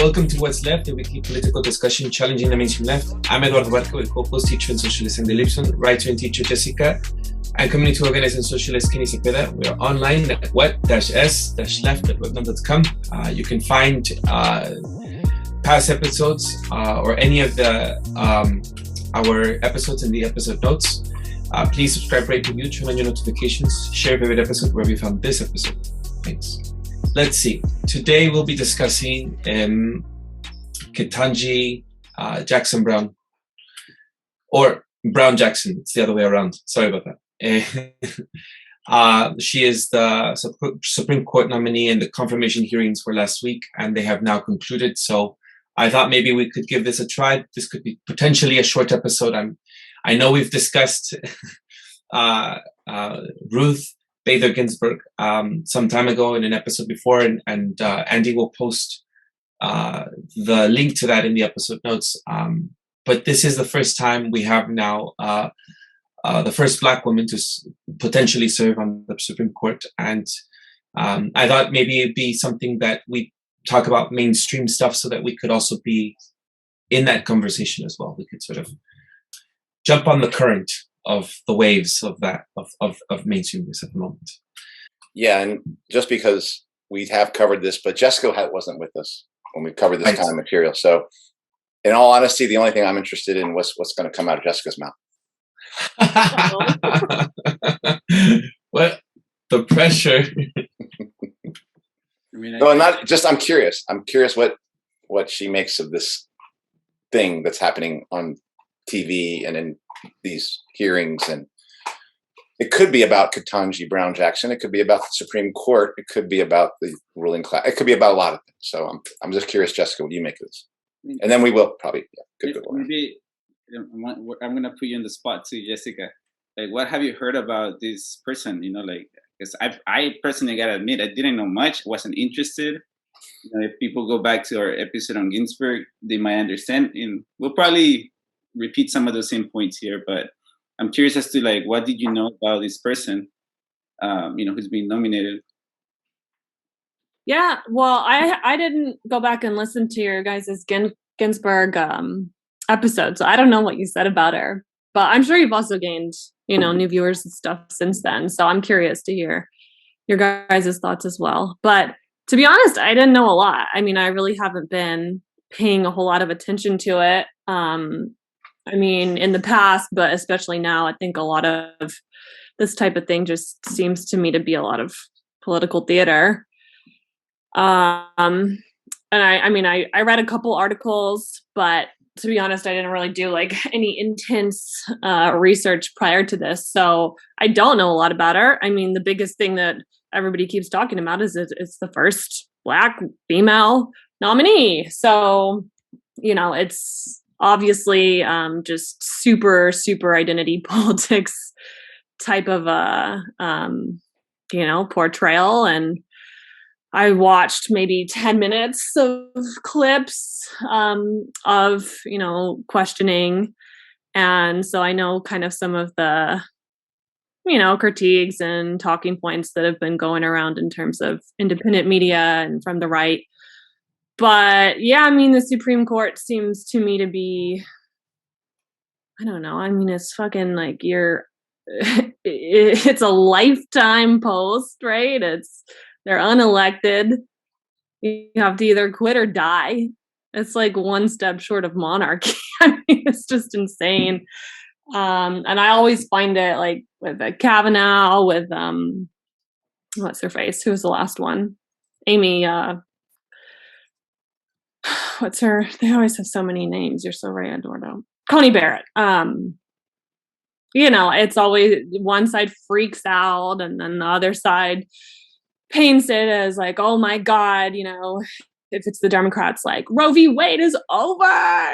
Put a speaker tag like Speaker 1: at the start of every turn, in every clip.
Speaker 1: Welcome to What's Left, a weekly political discussion challenging the mainstream left. I'm Eduardo Barca, with co-host, teacher and socialist in the Lipson, writer and teacher Jessica, and community organizer and socialist Kenny Cepeda. We are online at what-s-left.webnode.com. You can find past episodes or any of the our episodes in the episode notes. Please subscribe, rate, review, turn on your notifications, share your favorite episode wherever you found this episode. Thanks. Let's see. Today we'll be discussing Ketanji Jackson Brown, or Brown Jackson. It's the other way around. Sorry about that. She is the Supreme Court nominee, and the confirmation hearings were last week, and they have now concluded. So I thought maybe we could give this a try. This could be potentially a short episode. I know we've discussed Ruth Bader Ginsberg some time ago in an episode before, and Andy will post the link to that in the episode notes. But this is the first time we have now the first Black woman to potentially serve on the Supreme Court, and I thought maybe it'd be something that we talk about mainstream stuff so that we could also be in that conversation as well. We could sort of jump on the current of the waves of that of mainstream news at the moment.
Speaker 2: Yeah, and just because we have covered this, but Jessica wasn't with us when we covered this kind of material. So, in all honesty, the only thing I'm interested in was what's going to come out of Jessica's mouth.
Speaker 1: What the pressure?
Speaker 2: No, not just. I'm curious. I'm curious what she makes of this thing that's happening on TV and in these hearings. And it could be about Ketanji Brown Jackson. It could be about the Supreme Court. It could be about the ruling class. It could be about a lot of things. So I'm just curious, Jessica, what do you make of this? And then we will probably
Speaker 3: maybe I'm gonna put you on the spot too, Jessica. Like, what have you heard about this person? You know, like, because I personally gotta admit, I didn't know much. Wasn't interested. You know, if people go back to our episode on Ginsberg, they might understand. And we'll probably repeat some of the same points here, but I'm curious as to, like, what did you know about this person, who's being nominated?
Speaker 4: Yeah, well, I didn't go back and listen to your guys' Ginsberg episode, so I don't know what you said about her, but I'm sure you've also gained, new viewers and stuff since then. So I'm curious to hear your guys' thoughts as well. But to be honest, I didn't know a lot. I mean, I really haven't been paying a whole lot of attention to it. In the past, but especially now, I think a lot of this type of thing just seems to me to be a lot of political theater. And I read a couple articles, but to be honest, I didn't really do like any intense research prior to this. So I don't know a lot about her. I mean, the biggest thing that everybody keeps talking about is it's the first Black female nominee. So, it's obviously just super identity politics type of portrayal. And I watched maybe 10 minutes of clips of questioning, and so I know kind of some of the critiques and talking points that have been going around in terms of independent media and from the right. But yeah, the Supreme Court seems to me to be, I don't know. It's fucking like it's a lifetime post, right? They're unelected. You have to either quit or die. It's like one step short of monarchy. It's just insane. And I always find it like with Kavanaugh, with what's her face? Who was the last one? Amy. What's her? They always have so many names. You're so right, Eduardo. Coney Barrett. It's always one side freaks out, and then the other side paints it as like, oh my God, if it's the Democrats, like Roe v. Wade is over,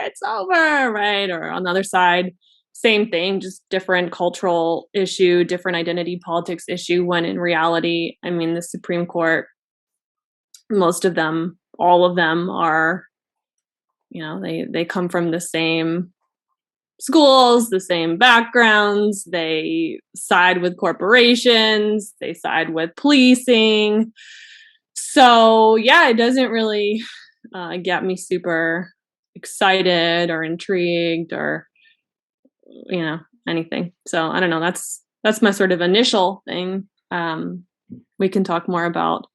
Speaker 4: it's over, right? Or on the other side, same thing, just different cultural issue, different identity politics issue, when in reality, the Supreme Court, most of them, all of them are, they come from the same schools, the same backgrounds, they side with corporations, they side with policing. So yeah, it doesn't really get me super excited or intrigued or, you know, anything. So I don't know. That's my sort of initial thing. We can talk more about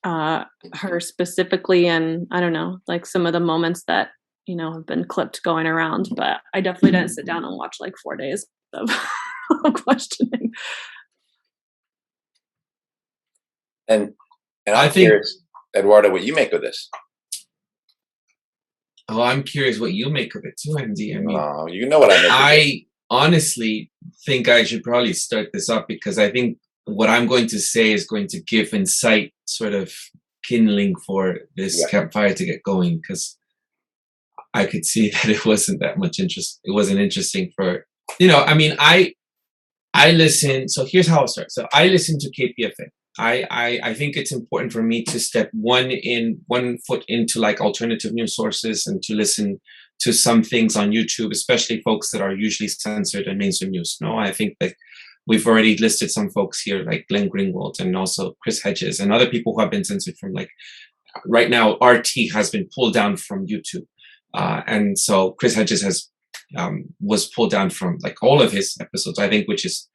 Speaker 4: her specifically, and I don't know, like some of the moments that, you know, have been clipped going around, but I definitely didn't sit down and watch like 4 days of questioning.
Speaker 2: And I'm curious, Eduardo, what you make of this.
Speaker 1: Oh, I'm curious what you make of it too, Andy. I mean,
Speaker 2: you know what I make of it.
Speaker 1: I honestly think I should probably start this up because I think what I'm going to say is going to give insight, sort of kindling for this campfire to get going, because I could see that it wasn't that much interest. It wasn't interesting for, you know, I mean, I listen. So here's how I'll start. So I listen to KPFT. I think it's important for me to step one foot into like alternative news sources and to listen to some things on YouTube, especially folks that are usually censored in mainstream news. No, I think that we've already listed some folks here like Glenn Greenwald and also Chris Hedges and other people who have been censored from, like, right now RT has been pulled down from YouTube. And so Chris Hedges was pulled down from like all of his episodes, I think, which is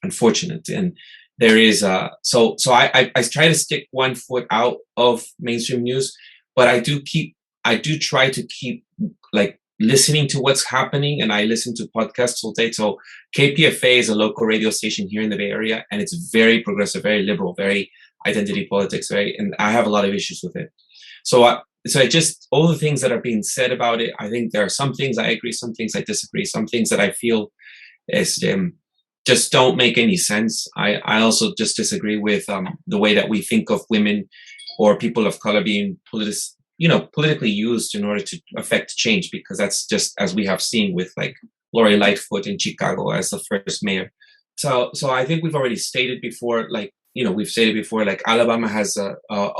Speaker 1: unfortunate. And there is so I try to stick one foot out of mainstream news, but I do try to keep like listening to what's happening, and I listen to podcasts all day. So KPFA is a local radio station here in the Bay Area, and it's very progressive, very liberal, very identity politics, and I have a lot of issues with it. So I just, all the things that are being said about it, I think there are some things I agree, some things I disagree, some things that I feel is just don't make any sense. I also just disagree with the way that we think of women or people of color being politically used in order to affect change, because that's just as we have seen with like Lori Lightfoot in Chicago as the first mayor. So I think we've already stated before, like, like Alabama has a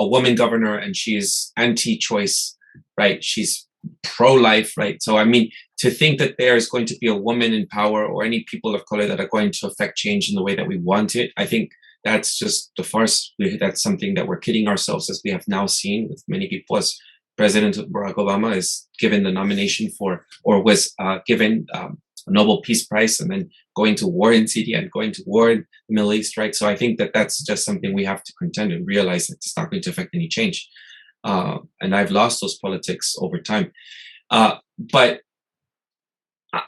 Speaker 1: woman governor and she's anti-choice, right? She's pro-life, right? So I mean, to think that there's going to be a woman in power or any people of color that are going to affect change in the way that we want it, I think that's just the farce. That's something that we're kidding ourselves, as we have now seen with many people, as President Barack Obama is given the nomination for, or was given a Nobel Peace Prize, and then going to war in Syria and going to war in the Middle East, right? So I think that that's just something we have to contend and realize that it's not going to affect any change. And I've lost those politics over time. But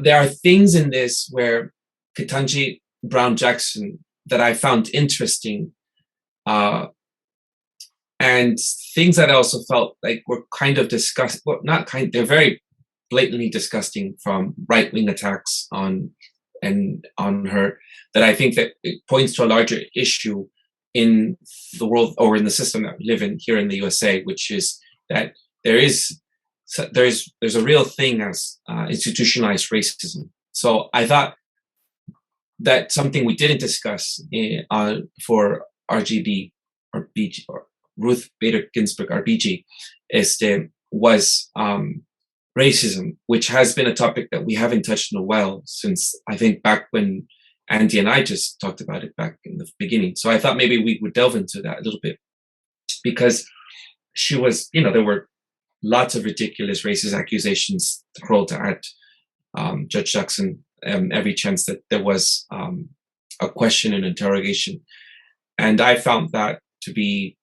Speaker 1: there are things in this where Ketanji Brown Jackson that I found interesting, and things that I also felt like were kind of disgusting. Well, not kind. They're very blatantly disgusting, from right-wing attacks on her. That I think that it points to a larger issue in the world, or in the system that we live in here in the USA, which is that there's a real thing as institutionalized racism. So I thought that something we didn't discuss for RGB or BG or Ruth Bader Ginsberg, RBG, was racism, which has been a topic that we haven't touched in a while, since I think back when Andy and I just talked about it back in the beginning. So I thought maybe we would delve into that a little bit, because she was, there were lots of ridiculous racist accusations hurled at Judge Jackson every chance that there was a question and interrogation. And I found that to be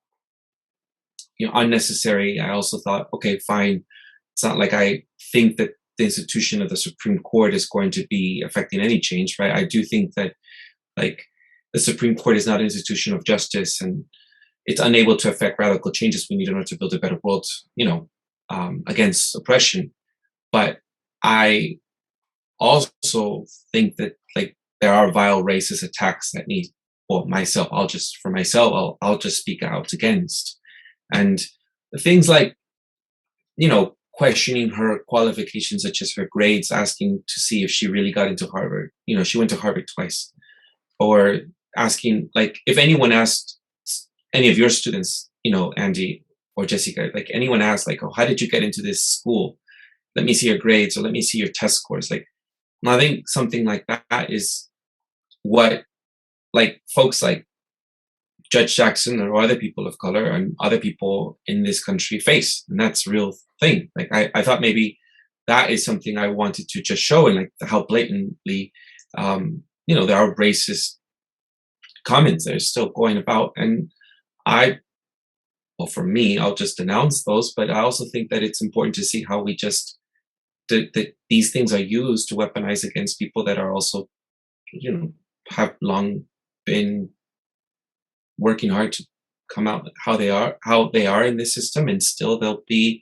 Speaker 1: unnecessary. I also thought, okay, fine. It's not like I think that the institution of the Supreme Court is going to be affecting any change, right? I do think that, like, the Supreme Court is not an institution of justice, and it's unable to affect radical changes we need in order to build a better world, against oppression. But I also think that, like, there are vile racist attacks that need, well, I'll just speak out against. And things like, questioning her qualifications, such as her grades, asking to see if she really got into Harvard. She went to Harvard twice. Or asking, like, if anyone asked any of your students, Andy or Jessica, like, anyone asked, like, oh, how did you get into this school? Let me see your grades, or let me see your test scores. Like, I think something like that is what, like, folks like Judge Jackson or other people of color and other people in this country face. And that's a real thing. Like, I thought maybe that is something I wanted to just show, and like how blatantly, you know, there are racist comments that are still going about. And well, for me, I'll just denounce those, but I also think that it's important to see how we just, that these things are used to weaponize against people that are also, you know, have long been working hard to come out how they are in this system, and still they'll be,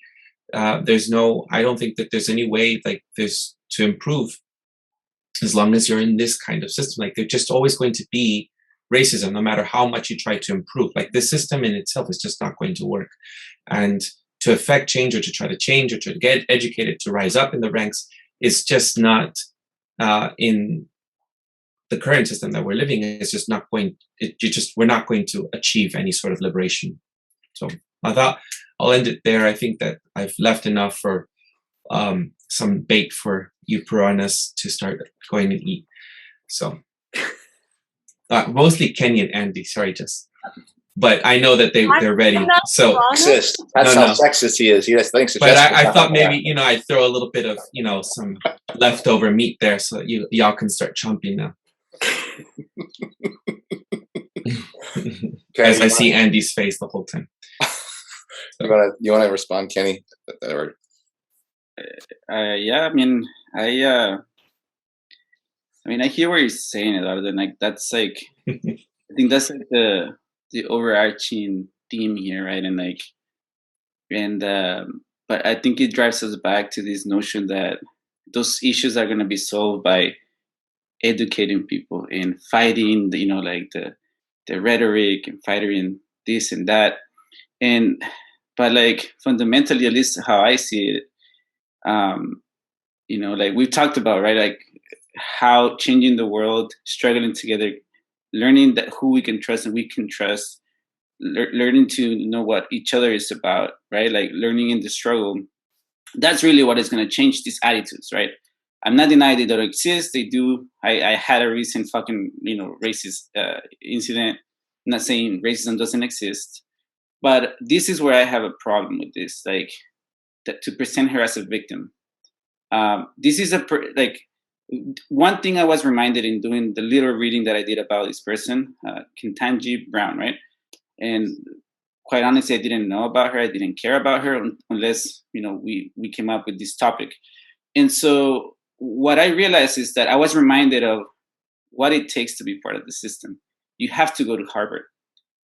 Speaker 1: I don't think that there's any way like there's to improve as long as you're in this kind of system. Like, they're just always going to be racism, no matter how much you try to improve. Like, the system in itself is just not going to work. And to affect change, or to try to change, or to get educated, to rise up in the ranks, is just not in the current system that we're living in. It's just not going, we're not going to achieve any sort of liberation. So I thought I'll end it there. I think that I've left enough for some bait for you piranhas to start going to eat. So mostly Kenny and Andy, sorry, but I know that they're ready. So
Speaker 2: sexist. That's how sexist he is. He just thinks.
Speaker 1: But I thought maybe, you know, I'd throw a little bit of, you know, some leftover meat there, so that y'all can start chomping now.
Speaker 2: Okay,
Speaker 1: as I see Andy's face the whole time.
Speaker 2: So. You wanna respond, Kenny?
Speaker 3: Yeah, I mean, I hear what you're saying a lot of it. Like, that's like, I think that's like the overarching theme here, right? And like, but I think it drives us back to this notion that those issues are going to be solved by educating people and fighting, you know, like the rhetoric and fighting this and that. But like, fundamentally, at least how I see it, you know, like we've talked about, right? Like, how changing the world, struggling together, learning that who we can trust and we can trust, learning to know what each other is about, right? Like, learning in the struggle. That's really what is going to change these attitudes, right? I'm not denying they don't exist. They do. I had a recent fucking, you know, racist incident. I'm not saying racism doesn't exist, but this is where I have a problem with this. Like, to present her as a victim. This is one thing I was reminded in doing the little reading that I did about this person, Ketanji Brown, right? And quite honestly, I didn't know about her. I didn't care about her unless, you know, we came up with this topic. And so what I realized is that I was reminded of what it takes to be part of the system. You have to go to Harvard.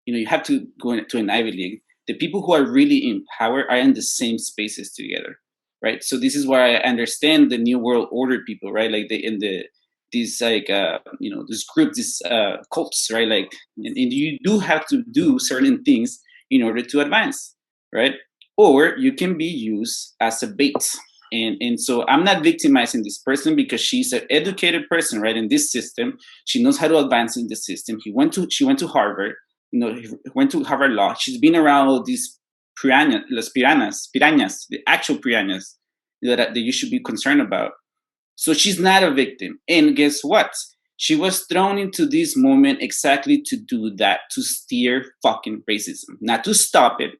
Speaker 3: You know, you have to go to an Ivy League. The people who are really in power are in the same spaces together, right? So this is where I understand the New World Order people, right? Like these like, you know, this group, these cults, right? Like, and you do have to do certain things in order to advance, right? Or you can be used as a bait. And so I'm not victimizing this person because she's an educated person, right? In this system, she knows how to advance in the system. She went to Harvard, you know, went to Harvard Law. She's been around all these piranhas, the actual piranhas that you should be concerned about. So she's not a victim. And guess what? She was thrown into this moment exactly to do that, to steer fucking racism, not to stop it,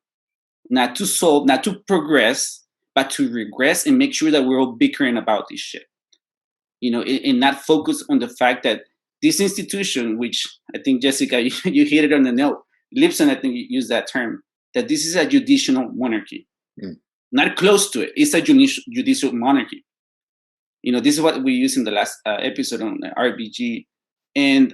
Speaker 3: not to solve, not to progress, but to regress and make sure that we're all bickering about this shit. You know, and not focus on the fact that this institution, which I think, Jessica, you hit it on the nail. Lipson, I think, you used that term, that this is a judicial monarchy. Not close to it. It's a judicial monarchy. You know, this is what we used in the last episode on RBG. And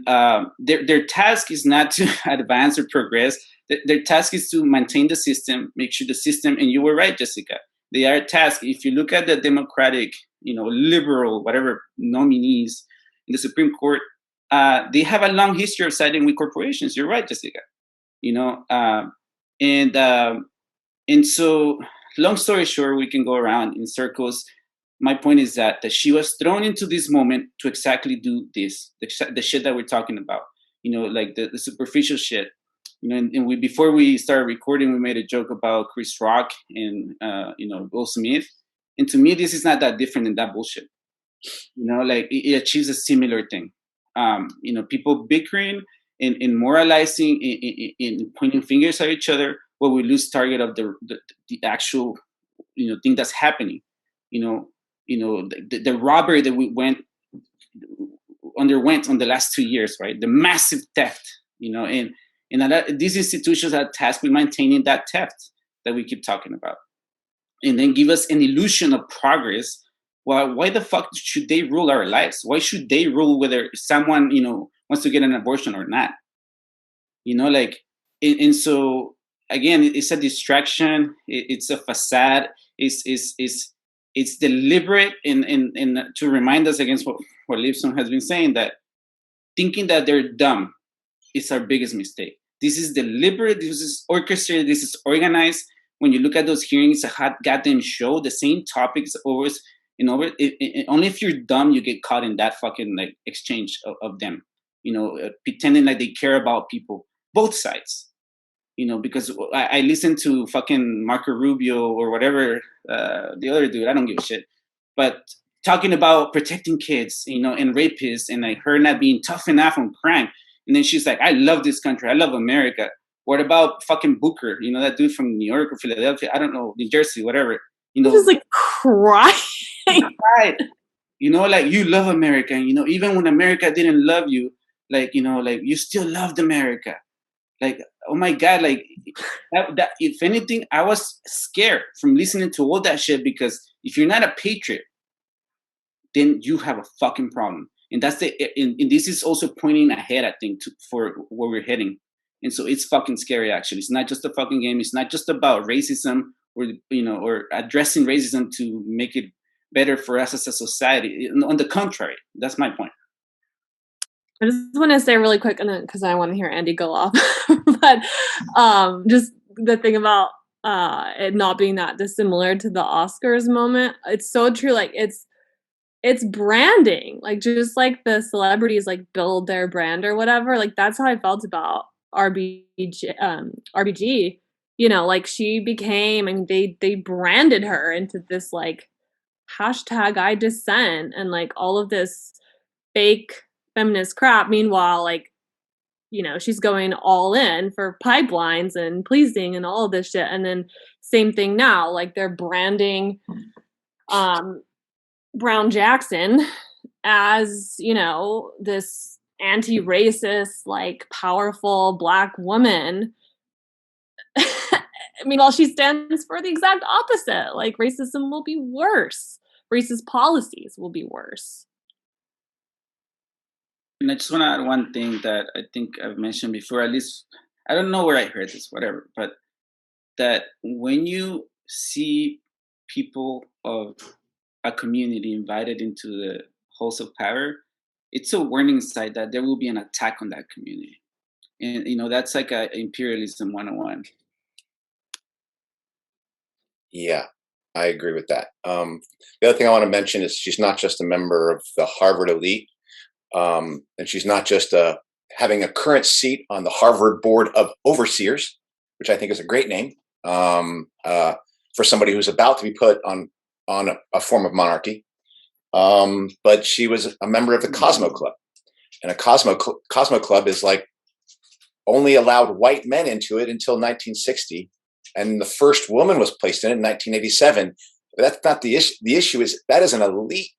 Speaker 3: their task is not to advance or progress. Their task is to maintain the system, make sure the system, and you were right, Jessica, they are tasked. If you look at the Democratic, you know, liberal, whatever nominees in the Supreme Court, they have a long history of siding with corporations. You're right, Jessica. You know, and so, long story short, we can go around in circles. My point is that she was thrown into this moment to exactly do this, the shit that we're talking about. You know, like the superficial shit. You know, and before we started recording, we made a joke about Chris Rock and you know, Will Smith. And to me, this is not that different than that bullshit. You know, like it achieves a similar thing. You know, people bickering in moralizing, in pointing fingers at each other, where we lose target of the actual, thing that's happening. The robbery that we underwent on the last 2 years, right? The massive theft, and these institutions are tasked with maintaining that theft that we keep talking about, and then give us an illusion of progress. Well, why the fuck should they rule our lives? Why should they rule whether someone, wants to get an abortion or not? And so again, it's a distraction. It's a facade. It's deliberate, and to remind us against what Lipson has been saying, that thinking that they're dumb is our biggest mistake. This is deliberate. This is orchestrated. This is organized. When you look at those hearings, it's a hot goddamn show. The same topics always. Only if you're dumb, you get caught in that fucking exchange of them, pretending like they care about people, both sides, because I listened to fucking Marco Rubio or whatever, the other dude, I don't give a shit, but talking about protecting kids, and rapists, and her not being tough enough on crime. And then she's like, I love this country. I love America. What about fucking Booker? That dude from New York or Philadelphia? I don't know, New Jersey, whatever.
Speaker 4: Just crying.
Speaker 3: Right. You love America. Even when America didn't love you, you still loved America. Oh my God, that if anything, I was scared from listening to all that shit, because if you're not a patriot, then you have a fucking problem. And that's and this is also pointing ahead, I think, for where we're heading. And so it's fucking scary, actually. It's not just a fucking game. It's not just about racism or addressing racism to make it better for us as a society. On the contrary, that's my point.
Speaker 4: I just want to say really quick, and then because I want to hear Andy go off, but just the thing about it not being that dissimilar to the Oscars moment. It's so true. It's branding. Just like the celebrities build their brand or whatever. That's how I felt about RBG. She became, and they branded her into this hashtag I dissent and all of this fake feminist crap. Meanwhile, she's going all in for pipelines and pleasing and all of this shit. And then same thing now, they're branding Brown Jackson as, this anti-racist, powerful Black woman. Meanwhile, she stands for the exact opposite. Racism will be worse. Racist policies will be worse.
Speaker 3: And I just want to add one thing that I think I've mentioned before, at least, I don't know where I heard this, whatever, but that when you see people of a community invited into the halls of power, it's a warning sign that there will be an attack on that community. And, that's like a imperialism 101.
Speaker 2: Yeah, I agree with that. The other thing I want to mention is she's not just a member of the Harvard elite, and she's not just having a current seat on the Harvard Board of Overseers, which I think is a great name for somebody who's about to be put on a form of monarchy. But she was a member of the Cosmo Club, and a Cosmo Club is only allowed white men into it until 1960. And the first woman was placed in it in 1987. But that's not the issue. The issue is that is an elite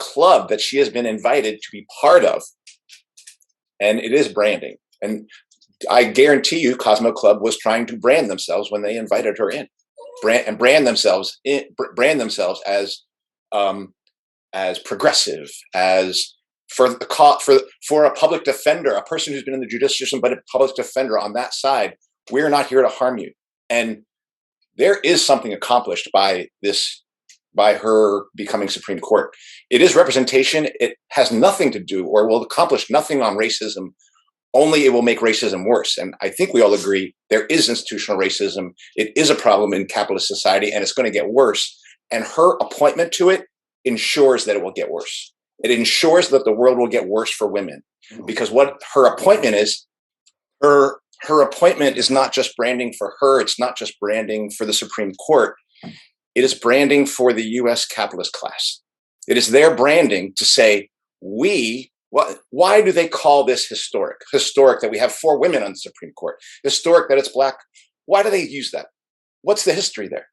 Speaker 2: club that she has been invited to be part of. And it is branding. And I guarantee you Cosmo Club was trying to brand themselves when they invited her in. Brand themselves as progressive, as for a public defender, a person who's been in the judicial system, but a public defender on that side. We're not here to harm you. And there is something accomplished by her becoming Supreme Court. It is representation. It has nothing to do or will accomplish nothing on racism. Only it will make racism worse. And I think we all agree there is institutional racism. It is a problem in capitalist society, and it's going to get worse. And her appointment to it ensures that it will get worse. It ensures that the world will get worse for women, because what her appointment is, her appointment is not just branding for her. It's not just branding for the Supreme Court. It is branding for the U.S. capitalist class. It is their branding to say, we Why do they call this historic? Historic that we have 4 women on the Supreme Court. Historic that it's black. Why do they use that? What's the history there?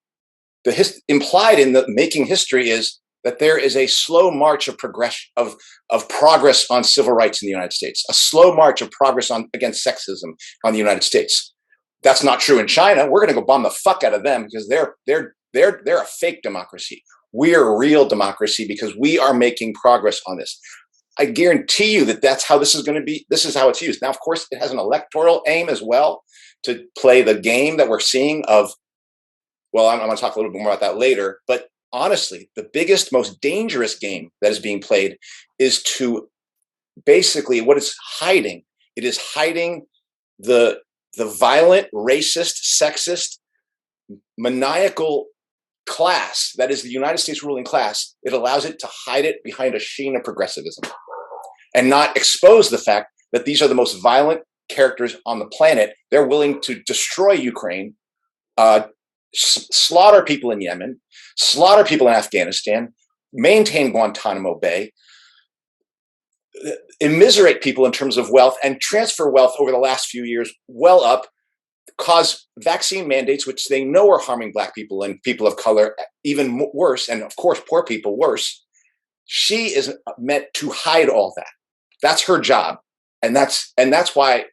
Speaker 2: Implied in the making history is that there is a slow march of progression of progress on civil rights in the United States, a slow march of progress against sexism on the United States. That's not true in China. We're going to go bomb the fuck out of them because they're a fake democracy. We are a real democracy because we are making progress on this. I guarantee you that that's how this is going to be. This is how it's used. Now, of course, it has an electoral aim as well to play the game that we're seeing of, well, I'm going to talk a little bit more about that later. But honestly, the biggest, most dangerous game that is being played is to basically what it's hiding. It is hiding the violent, racist, sexist, maniacal class that is the United States ruling class. It allows it to hide it behind a sheen of progressivism and not expose the fact that these are the most violent characters on the planet. They're willing to destroy Ukraine, slaughter people in Yemen, slaughter people in Afghanistan, maintain Guantanamo Bay, immiserate people in terms of wealth, and transfer wealth over the last few years well up, cause vaccine mandates, which they know are harming Black people and people of color even worse, and of course, poor people worse. She is meant to hide all that. That's her job. And that's why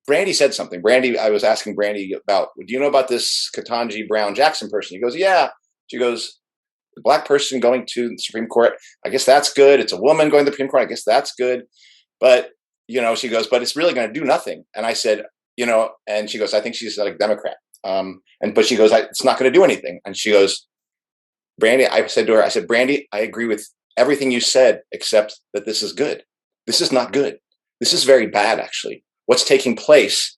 Speaker 2: Brandy said something. Brandy, I was asking Brandy about, do you know about this Ketanji Brown Jackson person? He goes, yeah. She goes, the Black person going to the Supreme Court, I guess that's good. It's a woman going to the Supreme Court, I guess that's good. But, she goes, but it's really going to do nothing. And I said, and she goes, I think she's like a Democrat. But she goes, it's not going to do anything. And she goes, Brandy, I said to her, Brandy, I agree with everything you said, except that this is good. This is not good. This is very bad, actually. What's taking place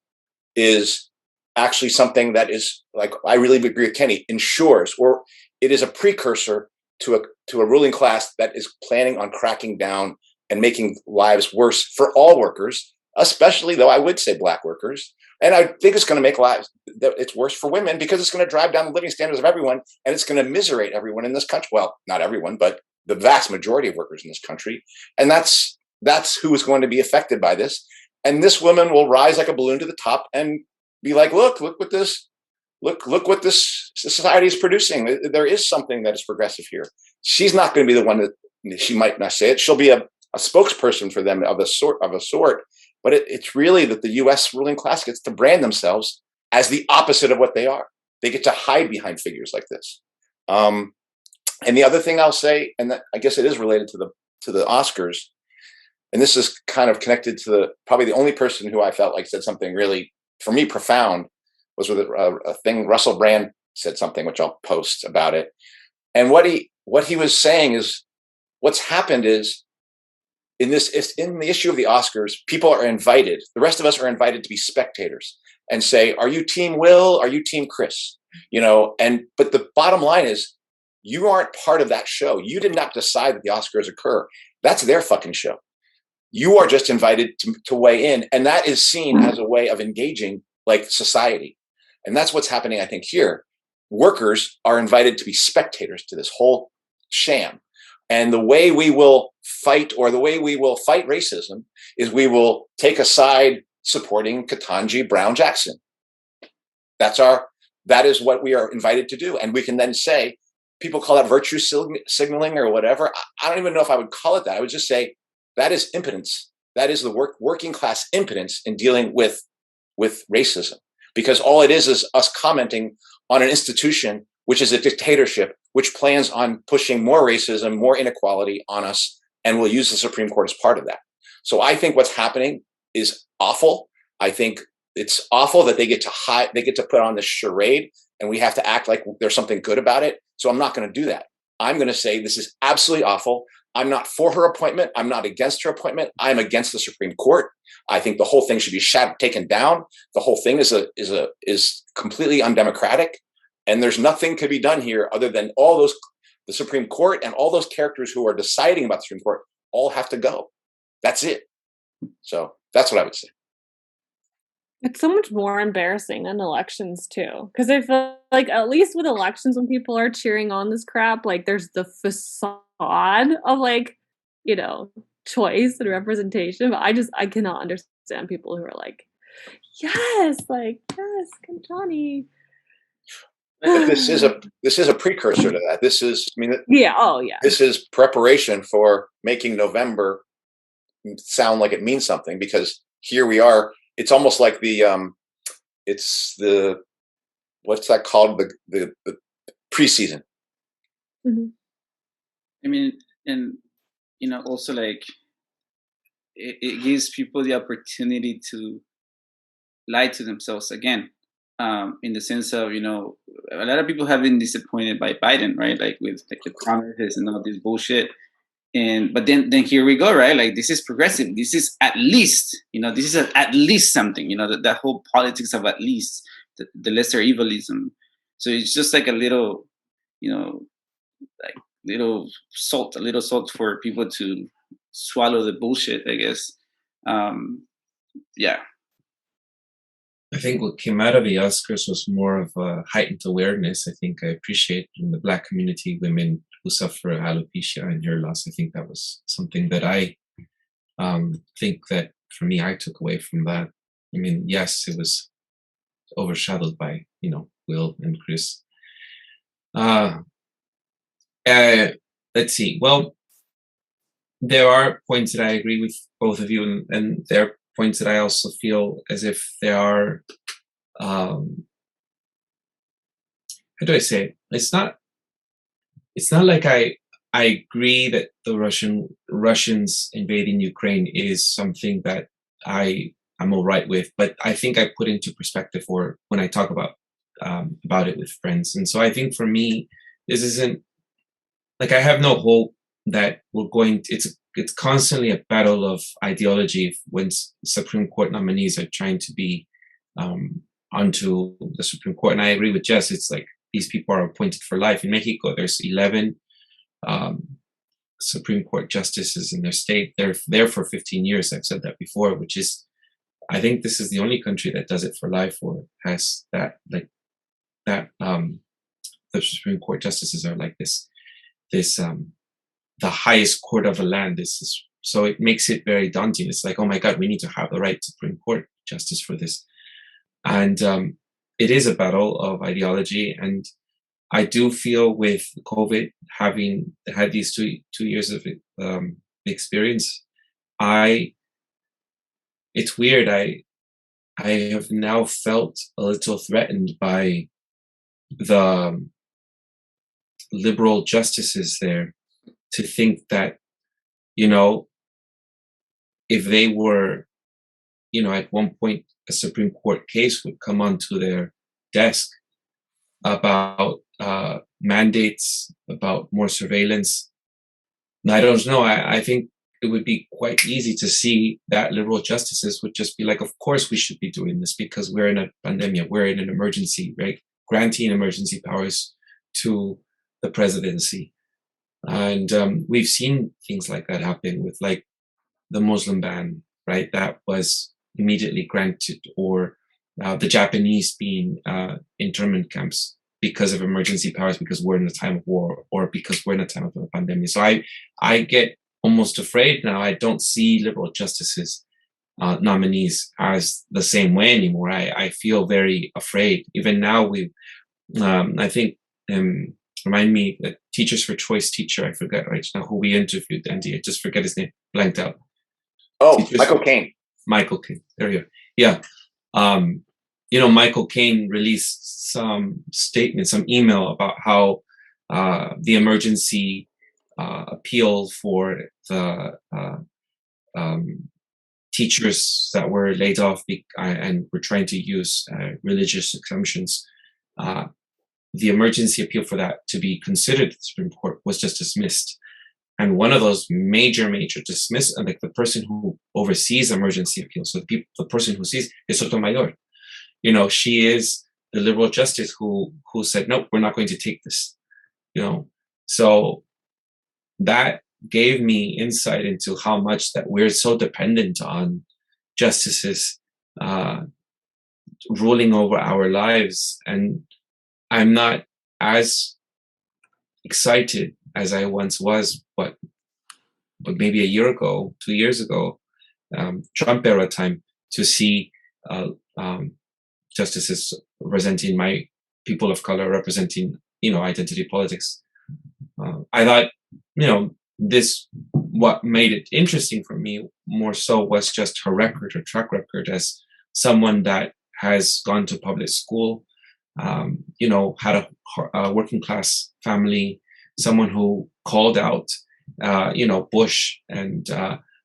Speaker 2: is actually something that is, like, I really agree with Kenny, ensures, or it is a precursor to a ruling class that is planning on cracking down and making lives worse for all workers, especially, though, I would say Black workers. And I think it's going to make lives, it's worse for women because it's going to drive down the living standards of everyone, and it's going to miserate everyone in this country. Well, not everyone, but the vast majority of workers in this country. And that's who is going to be affected by this. And this woman will rise like a balloon to the top and be like, look what this society is producing. There is something that is progressive here. She's not going to be the one that, she might not say it. She'll be a spokesperson for them of a sort. But it's really that the U.S. ruling class gets to brand themselves as the opposite of what they are. They get to hide behind figures like this. And the other thing I'll say, and that, I guess it is related to the Oscars, and this is kind of connected to probably the only person who I felt like said something really, for me, profound, was with a thing Russell Brand said something, which I'll post about it. And what he was saying is, what's happened is, in the issue of the Oscars, people are invited. The rest of us are invited to be spectators and say, "Are you Team Will? Are you Team Chris?" But the bottom line is, you aren't part of that show. You did not decide that the Oscars occur. That's their fucking show. You are just invited to weigh in, and that is seen as a way of engaging like society. And that's what's happening, I think, here. Workers are invited to be spectators to this whole sham. And the way we will fight racism is we will take a side supporting Ketanji Brown Jackson. That is what we are invited to do. And we can then say, people call that virtue signaling or whatever. I don't even know if I would call it that. I would just say that is impotence. That is the working class impotence in dealing with racism. Because all it is us commenting on an institution which is a dictatorship, which plans on pushing more racism, more inequality on us, and will use the Supreme Court as part of that. So I think what's happening is awful. I think it's awful that they get to put on this charade, and we have to act like there's something good about it. So I'm not going to do that. I'm going to say this is absolutely awful. I'm not for her appointment. I'm not against her appointment. I'm against the Supreme Court. I think the whole thing should be taken down. The whole thing is completely undemocratic. And there's nothing to be done here other than the Supreme Court and all those characters who are deciding about the Supreme Court all have to go. That's it. So that's what I would say.
Speaker 4: It's so much more embarrassing than elections too. Because I feel like at least with elections, when people are cheering on this crap, like there's the facade of like, choice and representation, but I cannot understand people who are like, yes, Kanchani.
Speaker 2: But this is a precursor to that. This is, I mean,
Speaker 4: yeah,
Speaker 2: this is preparation for making November sound like it means something, because here we are. It's almost like it's the, what's that called? The preseason.
Speaker 4: Mm-hmm.
Speaker 3: I mean, and also like it gives people the opportunity to lie to themselves again, in the sense of, a lot of people have been disappointed by Biden, right? Like with like the promises and all this bullshit. But then here we go, right? Like, this is progressive. This is at least, this is at least something, that whole politics of at least, the lesser evilism. So it's just like a little, like a little salt for people to swallow the bullshit, I guess. Yeah.
Speaker 1: I think what came out of the Oscars was more of a heightened awareness. I think I appreciate in the Black community, women who suffer alopecia and hair loss. I think that was something that I think that for me, I took away from that. I mean, yes, it was overshadowed by, Will and Chris. Let's see. Well, there are points that I agree with both of you, and there are points that I also feel as if there are, how do I say it? It's not like I agree that the Russians invading Ukraine is something that I'm all right with, but I think I put into perspective or when I talk about it with friends. And so I think for me, this isn't like, I have no hope that we're going to, it's constantly a battle of ideology when Supreme Court nominees are trying to be onto the Supreme Court. And I agree with Jess, it's like these people are appointed for life. In Mexico, there's 11 Supreme Court justices in their state. They're there for 15 years. I've said that before, which is, I think this is the only country that does it for life or has that, like that, the Supreme Court justices are like this the highest court of a land. So it makes it very daunting. It's like, oh my God, we need to have the right Supreme Court justice for this. And it is a battle of ideology. And I do feel with COVID, having had these two years of experience, it's weird. I have now felt a little threatened by the liberal justices there, to think that, if they were, at one point a Supreme Court case would come onto their desk about mandates, about more surveillance. I don't know. I think it would be quite easy to see that liberal justices would just be like, of course we should be doing this because we're in a pandemic, we're in an emergency, right? Granting emergency powers to the presidency. And we've seen things like that happen with like the Muslim ban, right? That was immediately granted, or the Japanese being internment camps because of emergency powers, because we're in a time of war, or because we're in a time of a pandemic. So I get almost afraid now. I don't see liberal justices nominees as the same way anymore. I feel very afraid. Even now, I think, remind me, the Teachers for Choice teacher, I forget right now who we interviewed, Andy, I just forget his name, blanked out.
Speaker 2: Oh, Michael Caine.
Speaker 1: Michael Caine, there you go. Yeah. Michael Caine released some statement, some email about how the emergency appeal for the teachers that were laid off and were trying to use religious exemptions, the emergency appeal for that to be considered at the Supreme Court was just dismissed. And one of those major dismissed, and like the person who oversees emergency appeals, so the person who sees is Sotomayor. She is the liberal justice who said, nope, we're not going to take this. So that gave me insight into how much that we're so dependent on justices ruling over our lives. And I'm not as excited as I once was, but maybe a year ago, 2 years ago, Trump era time, to see justices representing my people of color, representing, identity politics. I thought, what made it interesting for me more so was just her record, her track record as someone that has gone to public school, had a working class family, someone who called out, Bush and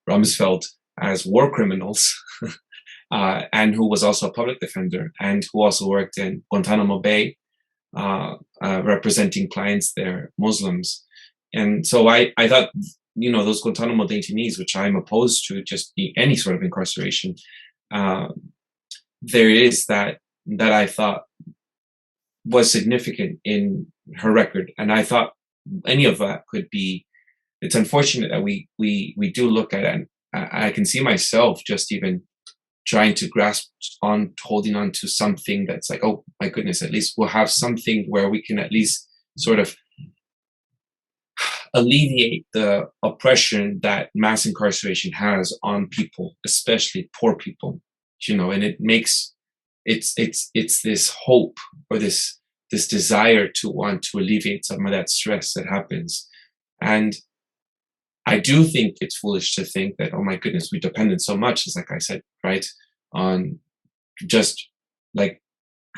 Speaker 1: Rumsfeld as war criminals, and who was also a public defender, and who also worked in Guantanamo Bay, representing clients there, Muslims. And so I thought, those Guantanamo detainees, which I'm opposed to just any sort of incarceration, there is that I thought was significant in her record. And I thought any of that could be, it's unfortunate that we do look at it, and I can see myself just even trying to grasp on, holding on to something that's like, oh my goodness, at least we'll have something where we can at least sort of alleviate the oppression that mass incarceration has on people, especially poor people, and it makes, it's this hope, or this desire to want to alleviate some of that stress that happens. And I do think it's foolish to think that, oh my goodness, we depended so much, as like I said, right, on just like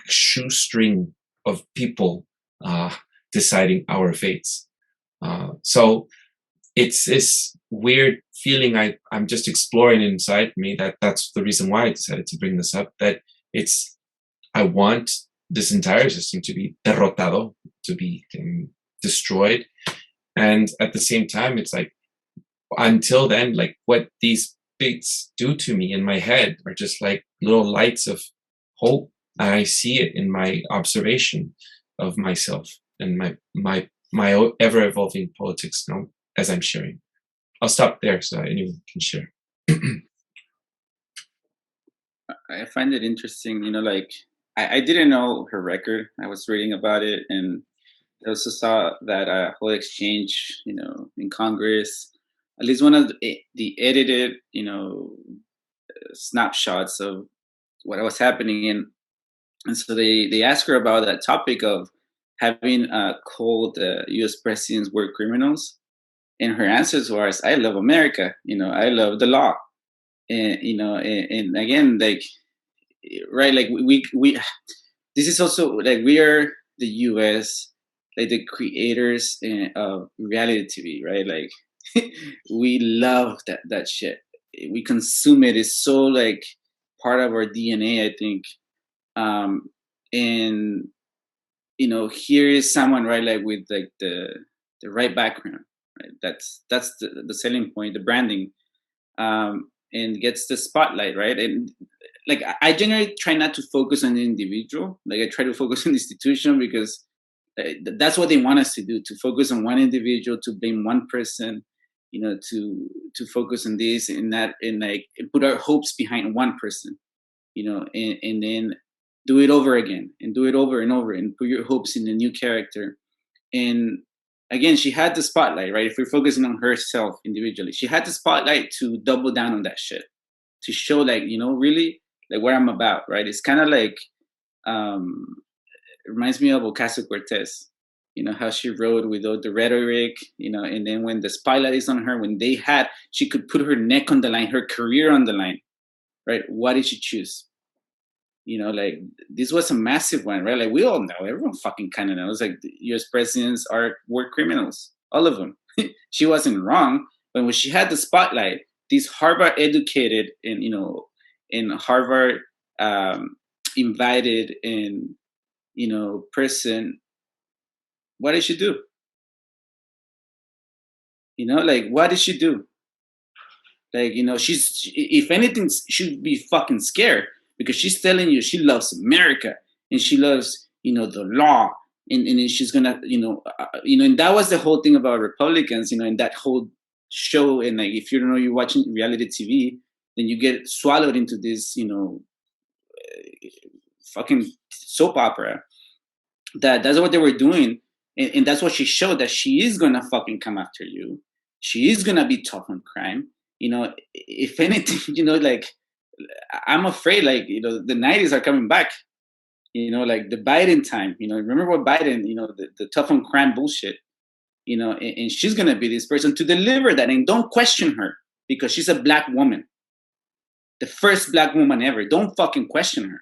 Speaker 1: shoestring of people deciding our fates. So it's this weird feeling I'm just exploring inside me, that's the reason why I decided to bring this up, that I want this entire system to be derrotado, to be destroyed. And at the same time, it's like, until then, like what these beats do to me in my head are just like little lights of hope. And I see it in my observation of myself and my ever evolving politics now as I'm sharing. I'll stop there so anyone can share.
Speaker 3: I find it interesting, like I didn't know her record. I was reading about it, and I also saw that whole exchange, in Congress. At least one of the edited, snapshots of what was happening, and so they asked her about that topic of having called U.S. presidents war criminals, and her answers was, "I love America, I love the law," and and again, like, right, like we this is also like we are the U.S., like the creators of reality TV, right? Like we love that shit. We consume it. It's so like part of our DNA, I think. And here is someone, right, like with like the right background, right? That's the selling point, the branding, and gets the spotlight, right? And like I generally try not to focus on the individual. Like I try to focus on the institution, because that's what they want us to do, to focus on one individual, to blame one person, to focus on this and that, and like put our hopes behind one person, and then do it over again and do it over and over and put your hopes in a new character. And again, she had the spotlight, right? If we're focusing on herself individually, she had the spotlight to double down on that shit, to show like, really like what I'm about, right? It's kind of like, it reminds me of Ocasio-Cortez, how she wrote with all the rhetoric, and then when the spotlight is on her, when she could put her neck on the line, her career on the line, right? What did she choose? Like this was a massive one, right? Like we all know, everyone fucking kind of knows, like the U.S. presidents are war criminals, all of them. She wasn't wrong, but when she had the spotlight, this Harvard educated and, in Harvard invited and, person, what did she do? Like, what did she do? Like, if anything, she should be fucking scared, because she's telling you she loves America and she loves, the law, and she's gonna, and that was the whole thing about Republicans, and that whole show. And like, if you don't know, you're watching reality TV, then you get swallowed into this, fucking soap opera. That's what they were doing, and that's what she showed, that she is gonna fucking come after you. She is gonna be tough on crime. If anything, like I'm afraid, like the 90s are coming back. Like the Biden time. Remember what Biden, the tough on crime bullshit. And she's gonna be this person to deliver that, and don't question her because she's a black woman, the first black woman ever. Don't fucking question her.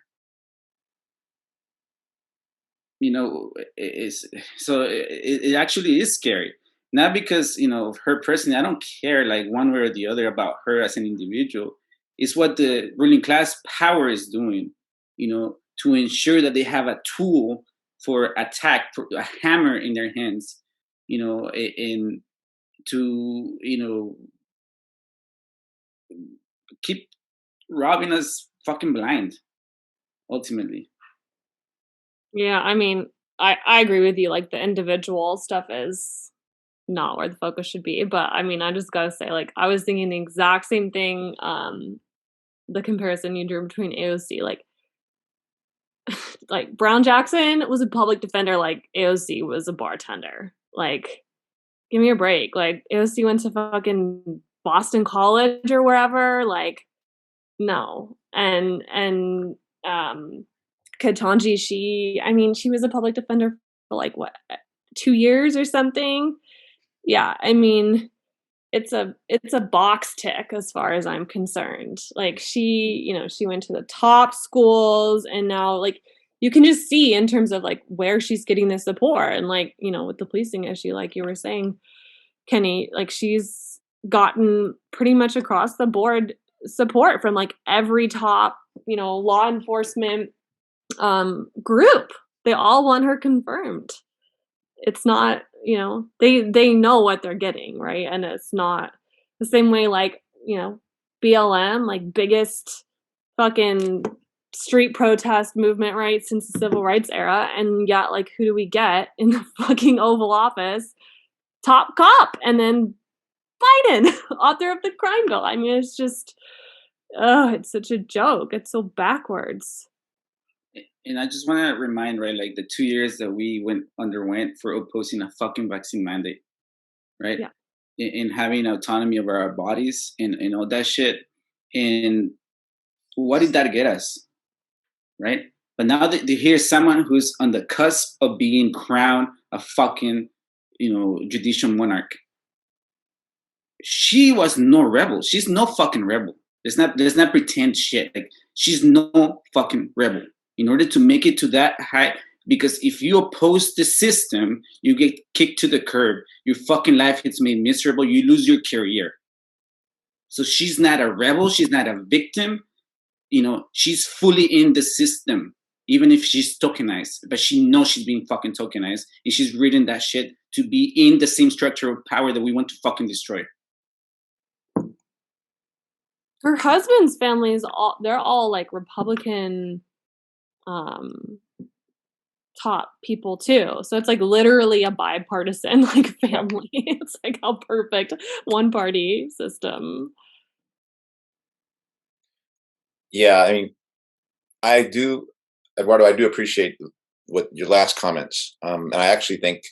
Speaker 3: It actually is scary. Not because of her personally. I don't care like one way or the other about her as an individual. It's what the ruling class power is doing, to ensure that they have a tool for attack, for a hammer in their hands, and to keep robbing us fucking blind, ultimately.
Speaker 4: Yeah, I mean, I agree with you. Like the individual stuff is not where the focus should be. But I mean, I just gotta say, like, I was thinking the exact same thing. The comparison you drew between AOC, like Brown Jackson was a public defender, like AOC was a bartender. Like, give me a break. Like AOC went to fucking Boston College or wherever. Like, no. And Ketanji, she was a public defender for like what, 2 years or something. Yeah, I mean, it's a box tick as far as I'm concerned. Like she went to the top schools, and now like you can just see in terms of like where she's getting the support, and like, with the policing issue, like you were saying, Kenny, like she's gotten pretty much across the board support from like every top, law enforcement group. They all want her confirmed. It's not, they know what they're getting, right? And it's not the same way like, BLM, like biggest fucking street protest movement, right, since the civil rights era, and yet like who do we get in the fucking Oval Office? Top cop, and then Biden, author of the crime bill. I mean, it's just it's such a joke. It's so backwards.
Speaker 3: And I just want to remind, right, like the 2 years that we underwent for opposing a fucking vaccine mandate, right?
Speaker 4: Yeah.
Speaker 3: In having autonomy over our bodies and all that shit. And what did that get us, right? But now that here's someone who's on the cusp of being crowned a fucking, judicial monarch. She was no rebel. She's no fucking rebel. Let's not pretend shit. Like she's no fucking rebel. In order to make it to that height, because if you oppose the system, you get kicked to the curb. Your fucking life gets made miserable. You lose your career. So she's not a rebel. She's not a victim. She's fully in the system, even if she's tokenized. But she knows she's being fucking tokenized, and she's reading that shit to be in the same structure of power that we want to fucking destroy.
Speaker 4: Her husband's family is they're all like Republican top people too. So it's like literally a bipartisan like family. It's like how perfect one party system.
Speaker 2: Yeah, I mean, I do, Eduardo, I do appreciate what your last comments. And I actually think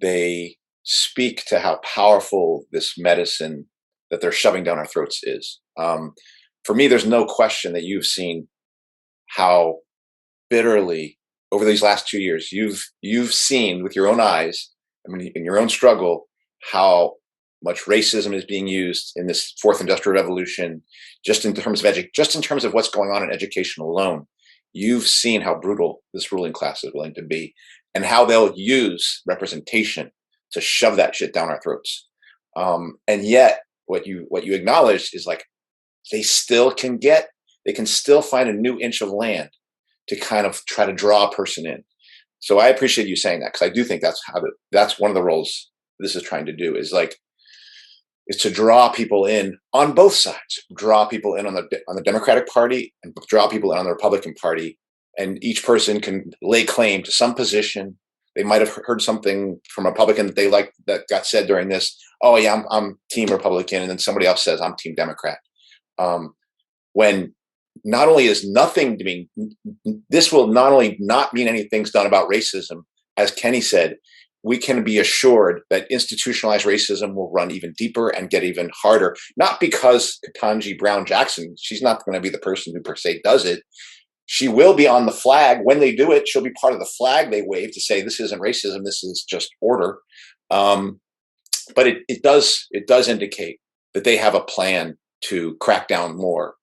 Speaker 2: they speak to how powerful this medicine that they're shoving down our throats is. For me, there's no question that you've seen how bitterly over these last 2 years, you've seen with your own eyes, I mean, in your own struggle, how much racism is being used in this fourth industrial revolution, just in terms of what's going on in education alone. You've seen how brutal this ruling class is willing to be, and how they'll use representation to shove that shit down our throats. And yet, what you acknowledged is like they can still find a new inch of land to kind of try to draw a person in. So I appreciate you saying that, because I do think that's one of the roles this is trying to do, is to draw people in on both sides, draw people in on the Democratic Party and draw people in on the Republican Party, and each person can lay claim to some position. They might have heard something from a Republican that they liked that got said during this. Oh yeah, I'm Team Republican, and then somebody else says I'm Team Democrat. When not only is this will not only not mean anything's done about racism, as Kenny said, we can be assured that institutionalized racism will run even deeper and get even harder. Not because Ketanji Brown Jackson, she's not going to be the person who per se does it. She will be on the flag. When they do it, she'll be part of the flag they wave to say, this isn't racism, this is just order. But it does indicate that they have a plan to crack down more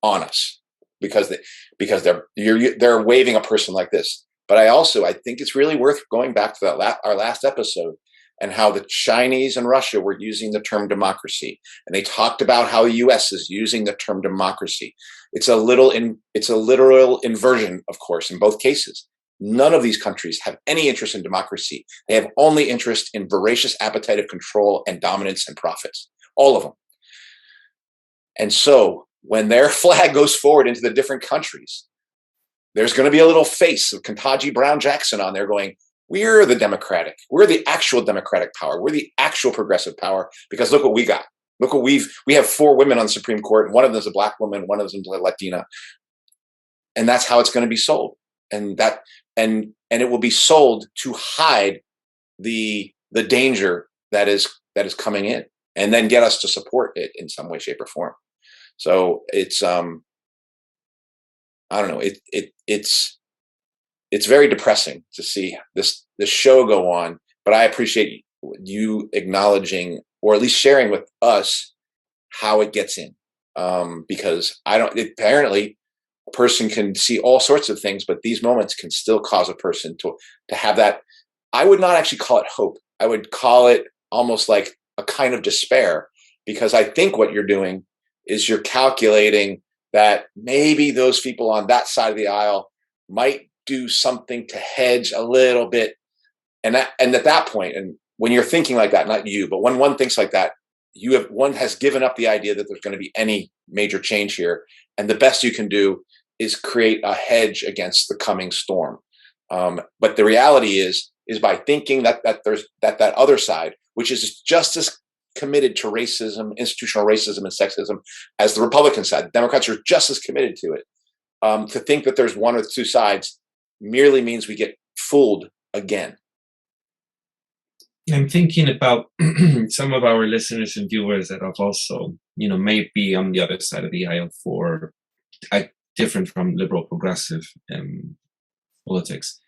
Speaker 2: on us because they're waving a person like this. But I think it's really worth going back to our last episode and how the Chinese and Russia were using the term democracy, and they talked about how the U.S. is using the term democracy. It's a literal inversion, of course, in both cases. None of these countries have any interest in democracy. They have only interest in voracious appetite of control and dominance and profits. All of them. And so when their flag goes forward into the different countries, there's going to be a little face of Ketanji Brown Jackson on there going, we're the actual democratic power. We're the actual progressive power, because look what we got. Look what we have 4 women on the Supreme Court. And one of them is a Black woman. One of them is a Latina. And that's how it's going to be sold. And it will be sold to hide the danger that is coming in, and then get us to support it in some way, shape, or form. So it's I don't know. It's very depressing to see this show go on. But I appreciate you acknowledging, or at least sharing with us, how it gets in, because apparently a person can see all sorts of things, but these moments can still cause a person to have that. I would not actually call it hope. I would call it almost like a kind of despair, because I think what you're doing is you're calculating that maybe those people on that side of the aisle might do something to hedge a little bit. And at that point, and when you're thinking like that, not you, but when one thinks like that, one has given up the idea that there's going to be any major change here. And the best you can do is create a hedge against the coming storm. But the reality is by thinking that there's that other side, which is just as committed to racism, institutional racism and sexism as the Republican side. The Democrats are just as committed to it. To think that there's one or two sides merely means we get fooled again.
Speaker 1: I'm thinking about some of our listeners and viewers that have also, may be on the other side of the aisle for different from liberal progressive politics,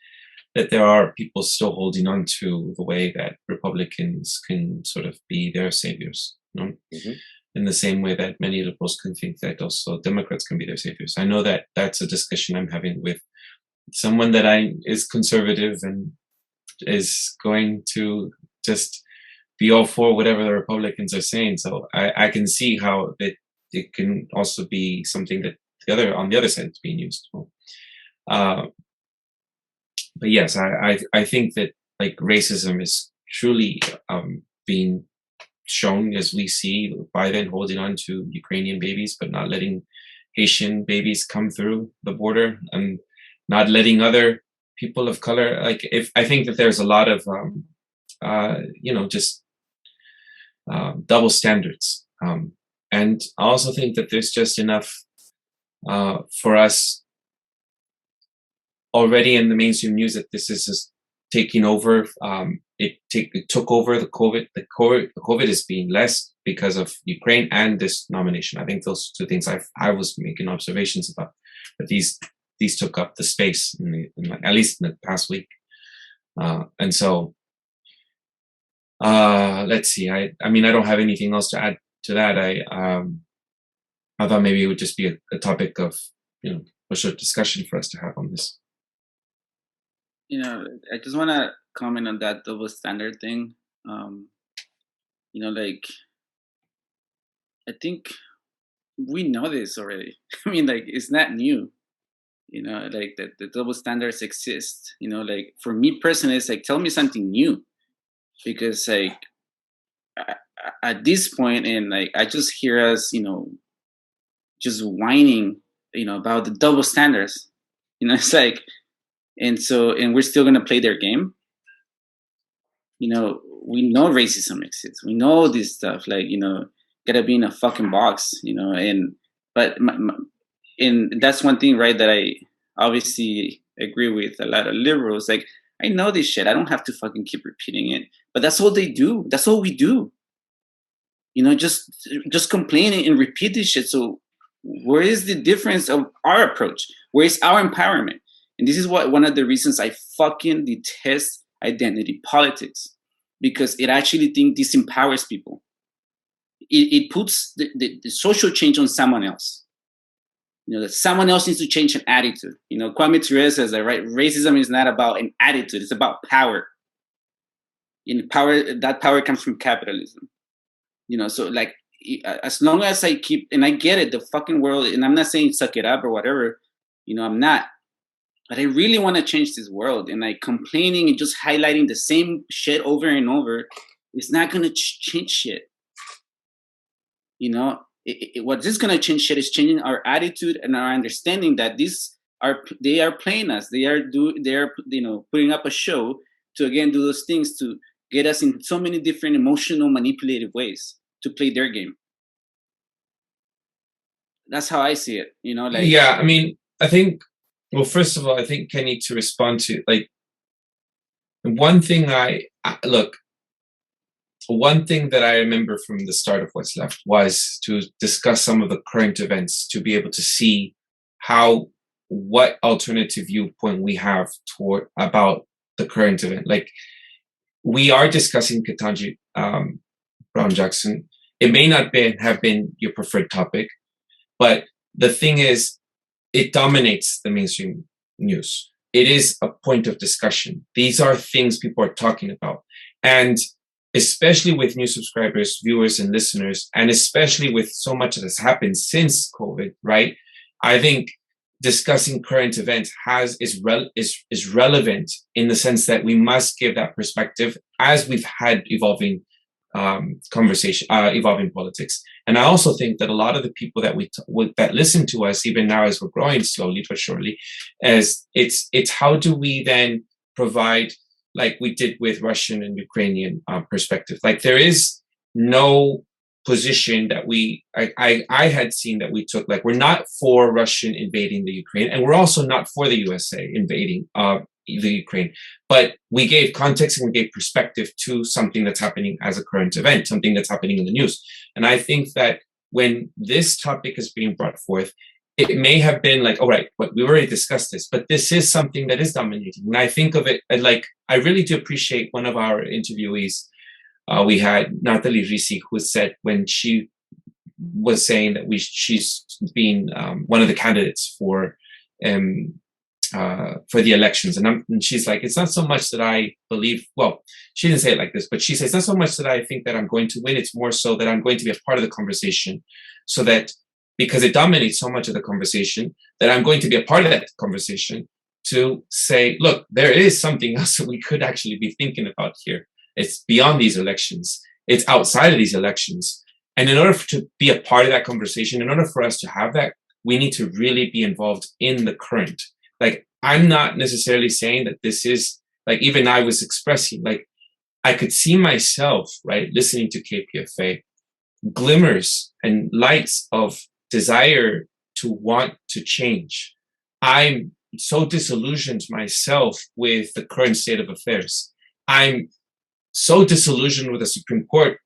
Speaker 1: that there are people still holding on to the way that Republicans can sort of be their saviors, mm-hmm. in the same way that many liberals can think that also Democrats can be their saviors. I know that that's a discussion I'm having with someone that is conservative and is going to just be all for whatever the Republicans are saying. So I can see how it can also be something that on the other side is being used. But yes, I think that like racism is truly being shown, as we see Biden holding on to Ukrainian babies, but not letting Haitian babies come through the border, and not letting other people of color. I think that there's a lot of just double standards, and I also think that there's just enough for us already in the mainstream news that this is just taking over. It took over the COVID. The COVID is being less because of Ukraine and this nomination. I think those two things I was making observations about, that these took up the space at least in the past week. And so let's see. I mean, I don't have anything else to add to that. I thought maybe it would just be a topic of a short discussion for us to have on this.
Speaker 3: I just want to comment on that double standard thing. I think we know this already. I mean, it's not new. That the double standards exist. For me personally, it's tell me something new, because at this point, and I just hear us, just whining, about the double standards. It's and we're still gonna play their game. We know racism exists. We know this stuff. Gotta be in a fucking box. And that's one thing, right, that I obviously agree with a lot of liberals. I know this shit. I don't have to fucking keep repeating it. But that's all they do. That's all we do. You know, just complain and repeat this shit. So where is the difference of our approach? Where is our empowerment? And this is one of the reasons I fucking detest identity politics, because it actually disempowers people. It puts the social change on someone else. You know, that someone else needs to change an attitude. You know, Kwame Ture says that, right? Racism is not about an attitude; it's about power. And that power comes from capitalism. You know, so like, as long as I keep, and I get it, the fucking world, and I'm not saying suck it up or whatever. You know, I'm not. But I really want to change this world, and like complaining and just highlighting the same shit over and over, it's not gonna change shit. You know, what is gonna change shit is changing our attitude and our understanding that they are playing us. They are you know, putting up a show to again do those things to get us in so many different emotional manipulative ways to play their game. That's how I see it. You know, like,
Speaker 1: yeah, I mean, I think, well, first of all, I think Kenny, to respond to, like, one thing that I remember from the start of What's Left was to discuss some of the current events, to be able to see what alternative viewpoint we have about the current event. Like, we are discussing Ketanji Brown Jackson. It may not have been your preferred topic, but the thing is, it dominates the mainstream news. It is a point of discussion. These are things people are talking about. And especially with new subscribers, viewers, and listeners, and especially with so much that has happened since COVID, right? I think discussing current events is relevant in the sense that we must give that perspective as we've had evolving evolving politics. And I also think that a lot of the people that listen to us, even now as we're growing slowly but surely, as it's how do we then provide, like we did with Russian and Ukrainian perspective. Like, there is no position that I had seen that we took. Like, we're not for Russian invading the Ukraine, and we're also not for the USA invading the Ukraine. But we gave context and we gave perspective to something that's happening as a current event, something that's happening in the news. And I think that when this topic is being brought forth, it may have been like, all right, but we already discussed this, but this is something that is dominating. And I think of it like, I really do appreciate one of our interviewees. We had Natalie Risi, who said when she was saying that she's been one of the candidates for the elections. And she's like, it's not so much that I believe, well, she didn't say it like this, but she says, it's not so much that I think that I'm going to win. It's more so that I'm going to be a part of the conversation, so that because it dominates so much of the conversation, that I'm going to be a part of that conversation to say, look, there is something else that we could actually be thinking about here. It's beyond these elections. It's outside of these elections. And in order to be a part of that conversation, in order for us to have that, we need to really be involved in the current. Like, I'm not necessarily saying that this is, like, even I was expressing, like, I could see myself, right, listening to KPFA, glimmers and lights of desire to want to change. I'm so disillusioned myself with the current state of affairs. I'm so disillusioned with the Supreme Court,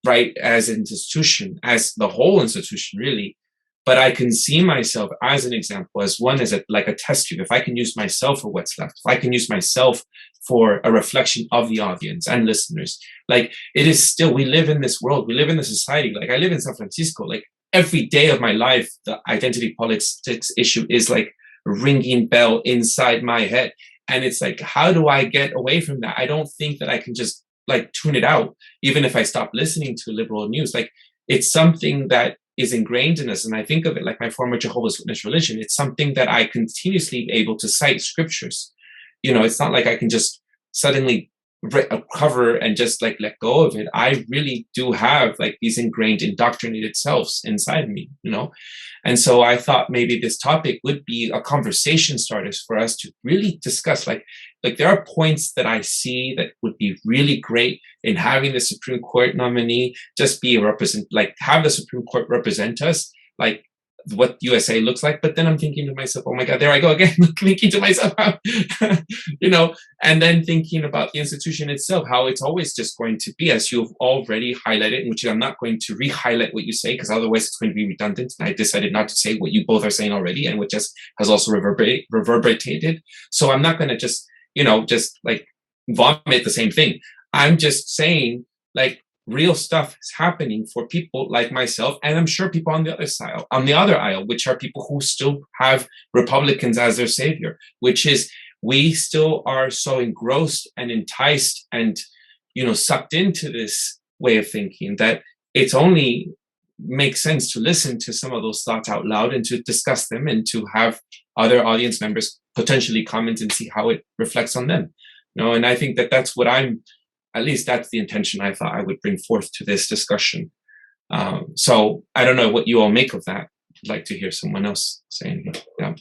Speaker 1: right, as an institution, as the whole institution, really. But I can see myself as an example, as like a test tube. If I can use myself for what's left, if I can use myself for a reflection of the audience and listeners, like, it is still, we live in this world, we live in this society. Like, I live in San Francisco. Like, every day of my life, the identity politics issue is like a ringing bell inside my head. And it's like, how do I get away from that? I don't think that I can just like tune it out, even if I stop listening to liberal news. Like, it's something that is ingrained in us. And I think of it like my former Jehovah's Witness religion. It's something that I continuously able to cite scriptures. You know, it's not like I can just suddenly recover and just like let go of it. I really do have like these ingrained, indoctrinated selves inside me, you know? And so I thought maybe this topic would be a conversation starter for us to really discuss, like there are points that I see that would be really great in having the Supreme Court nominee just be have the Supreme Court represent us. Like, what USA looks like. But then I'm thinking to myself, oh my God, there I go again, thinking to myself, you know, and then thinking about the institution itself, how it's always just going to be, as you've already highlighted, which I'm not going to re-highlight what you say, because otherwise it's going to be redundant. And I decided not to say what you both are saying already, and which just has also reverberated. So I'm not going to just, you know, just like vomit the same thing. I'm just saying, like, real stuff is happening for people like myself, and I'm sure people on the other side, on the other aisle, which are people who still have Republicans as their savior, which is we still are so engrossed and enticed and, you know, sucked into this way of thinking that it's only makes sense to listen to some of those thoughts out loud and to discuss them and to have other audience members potentially comment and see how it reflects on them. You know, and I think that that's what at least that's the intention I thought I would bring forth to this discussion. So I don't know what you all make of that. I'd like to hear someone else saying it. Yeah.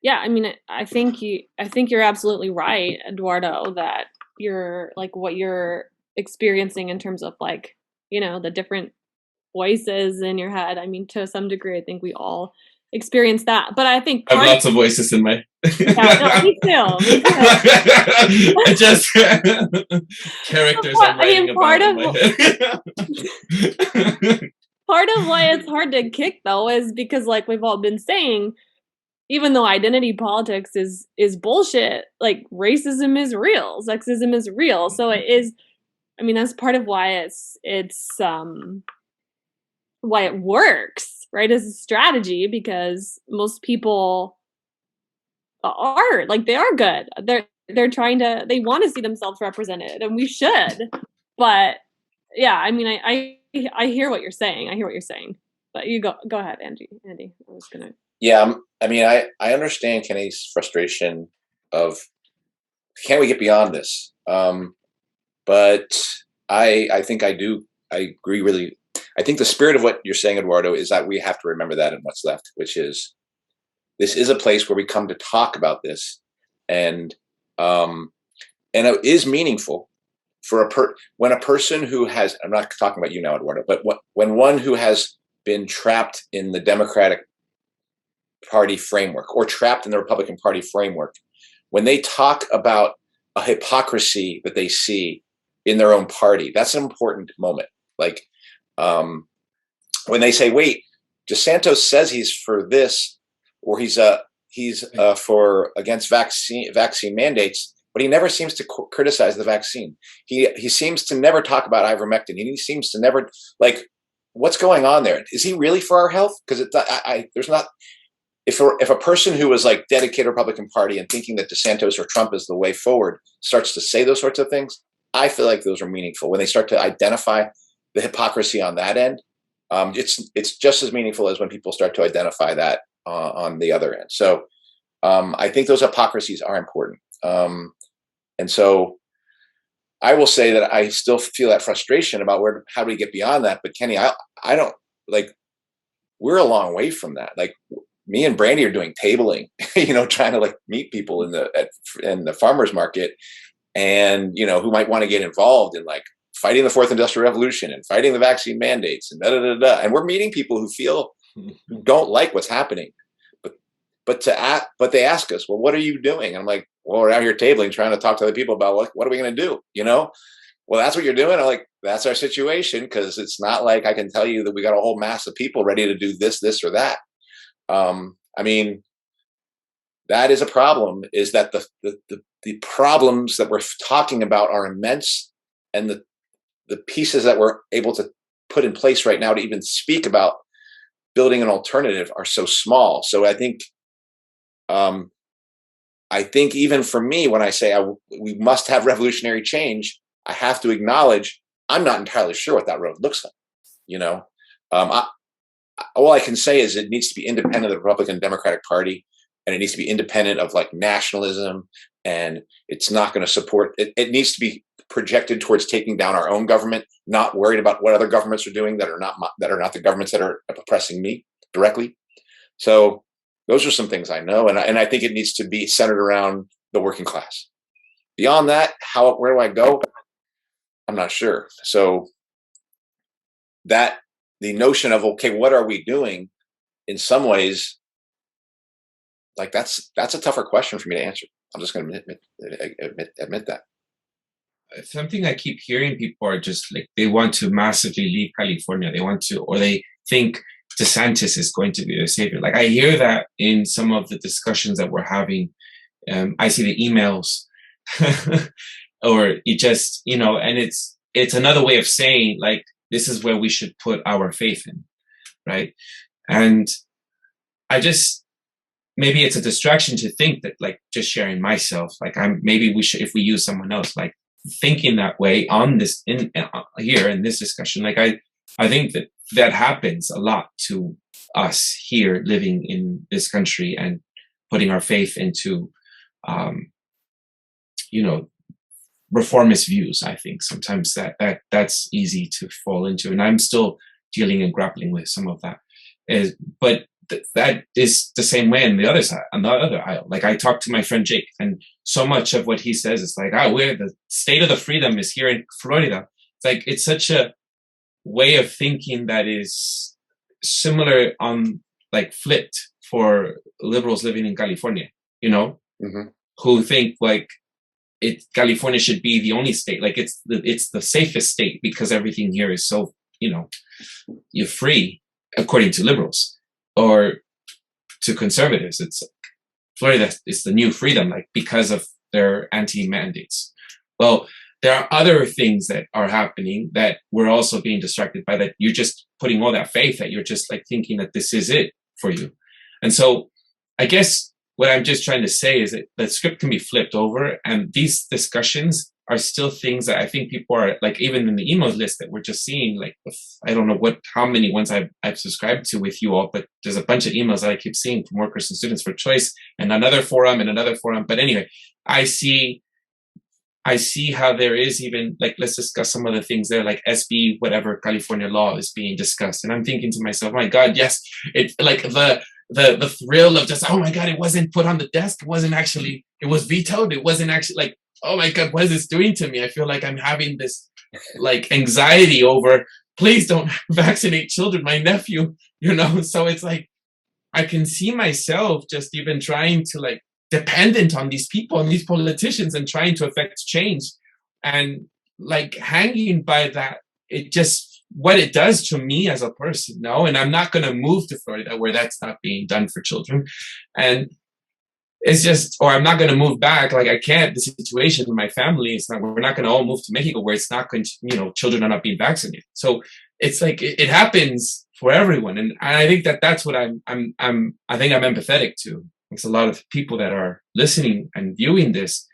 Speaker 4: Yeah, I mean, I think you're absolutely right, Eduardo, that you're like what you're experiencing in terms of like, you know, the different voices in your head. I mean, to some degree, I think we all experience that. But I think
Speaker 1: I have lots of voices in my.
Speaker 4: Yeah, no, me too. Me too.
Speaker 1: I just characters I'm writing about in my head.
Speaker 4: Part of why it's hard to kick though is because, like we've all been saying, even though identity politics is bullshit, like racism is real, sexism is real. So it is. I mean, that's part of why it's why it works, right? As a strategy, because most people are like, they are good. They're trying to, they want to see themselves represented, and we should. But yeah, I mean, I hear what you're saying. I hear what you're saying. But you go ahead, Andy. I was gonna.
Speaker 2: Yeah, I mean, I understand Kenny's frustration of, can we get beyond this? But I think I agree really. I think the spirit of what you're saying, Eduardo, is that we have to remember that in what's left, which is, this is a place where we come to talk about this, and it is meaningful for when a person who has, I'm not talking about you now, Eduardo, but when one who has been trapped in the Democratic Party framework or trapped in the Republican Party framework, when they talk about a hypocrisy that they see in their own party, that's an important moment. Like when they say, wait, DeSantis says he's for this, or he's for against vaccine mandates, but he never seems to criticize the vaccine. He seems to never talk about ivermectin. He seems to never, like, what's going on there? Is he really for our health? Because there's not. If a person who was like dedicated Republican Party and thinking that DeSantis or Trump is the way forward starts to say those sorts of things, I feel like those are meaningful. When they start to identify the hypocrisy on that end, it's just as meaningful as when people start to identify that on the other end. So I think those hypocrisies are important. And so I will say that I still feel that frustration about how do we get beyond that. But Kenny, I don't, like, we're a long way from that. Like, me and Brandy are doing tabling, trying to like meet people in the farmers market, and who might want to get involved in like fighting the fourth industrial revolution and fighting the vaccine mandates and And we're meeting people who don't like what's happening, but they ask us, well, what are you doing? And I'm like, well, we're out here tabling, trying to talk to other people about what are we going to do? Well, that's what you're doing. I'm like, that's our situation, because it's not like I can tell you that we got a whole mass of people ready to do this or that. I mean, that is a problem, is that the problems that we're talking about are immense, and the pieces that we're able to put in place right now to even speak about building an alternative are so small. So I think even for me, when I say we must have revolutionary change, I have to acknowledge I'm not entirely sure what that road looks like. All I can say is it needs to be independent of the Republican Democratic Party, and it needs to be independent of like nationalism, and it's not going to support it. It needs to be projected towards taking down our own government, not worried about what other governments are doing that are not the governments that are oppressing me directly. So those are some things I know, and I think it needs to be centered around the working class. Beyond that, where do I go? I'm not sure. So that the notion of, okay, what are we doing? In some ways, like that's a tougher question for me to answer. I'm just going to admit that.
Speaker 1: Something I keep hearing people are just like, they want to massively leave California. They want to, or they think DeSantis is going to be their savior. Like I hear that in some of the discussions that we're having. I see the emails or it just, you know, and it's another way of saying like, this is where we should put our faith in. Right. And I just, maybe it's a distraction to think that like just sharing myself, like maybe we should, if we use someone else, like thinking that way on this, here in this discussion, like I think that happens a lot to us here living in this country and putting our faith into, you know, reformist views. I think sometimes that's easy to fall into, and I'm still dealing and grappling with some of that. But that is the same way on the other side, on the other aisle. Like I talked to my friend Jake, and so much of what he says is like, where the state of the freedom is here in Florida. It's like, it's such a way of thinking that is similar on like flipped for liberals living in California, you know, who think like California should be the only state, like it's the safest state because everything here is so, you know, you're free according to liberals. Or to conservatives, it's Florida is the new freedom, like because of their anti-mandates. Well, there are other things that are happening that we're also being distracted by, that you're just putting all that faith that you're just like thinking that this is it for you. And so I guess what I'm just trying to say is that the script can be flipped over, and these discussions are still things that I think people are like, even in the email list that we're just seeing, like, I don't know how many ones I've subscribed to with you all, but there's a bunch of emails that I keep seeing from Workers and Students for Choice and another forum and another forum. But anyway, I see how there is even like, let's discuss some of the things there, like SB, whatever California law is being discussed. And I'm thinking to myself, my God, yes, it's like the thrill of just, oh my God, it wasn't put on the desk. It was vetoed. It wasn't actually like, oh my God, what is this doing to me? I feel like I'm having this like anxiety over, please don't vaccinate children, my nephew, you know? So it's like, I can see myself just even trying to like dependent on these people and these politicians and trying to affect change, and like hanging by that, it just, what it does to me as a person, no? And I'm not going to move to Florida where that's not being done for children. And it's just, or I'm not going to move back. Like I can't, the situation with my family, it's not, we're not going to all move to Mexico where it's not going to, you know, children are not being vaccinated. So it's like, it happens for everyone. And I think that's what I think I'm empathetic to. It's a lot of people that are listening and viewing this.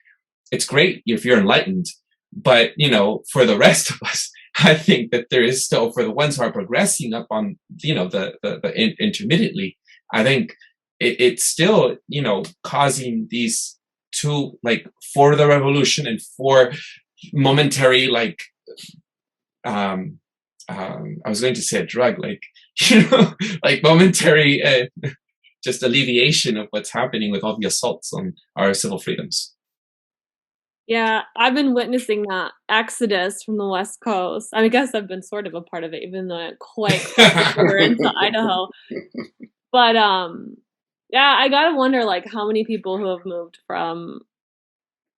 Speaker 1: It's great if you're enlightened, but you know, for the rest of us, I think that there is still, for the ones who are progressing up on, you know, the intermittently, I think it's still, you know, causing these two, like for the revolution and for momentary, like, I was going to say a drug, like, you know, like momentary, just alleviation of what's happening with all the assaults on our civil freedoms.
Speaker 4: Yeah, I've been witnessing that exodus from the West Coast. I guess I've been sort of a part of it, even though it quite over into Idaho. But yeah, I gotta wonder like how many people who have moved from,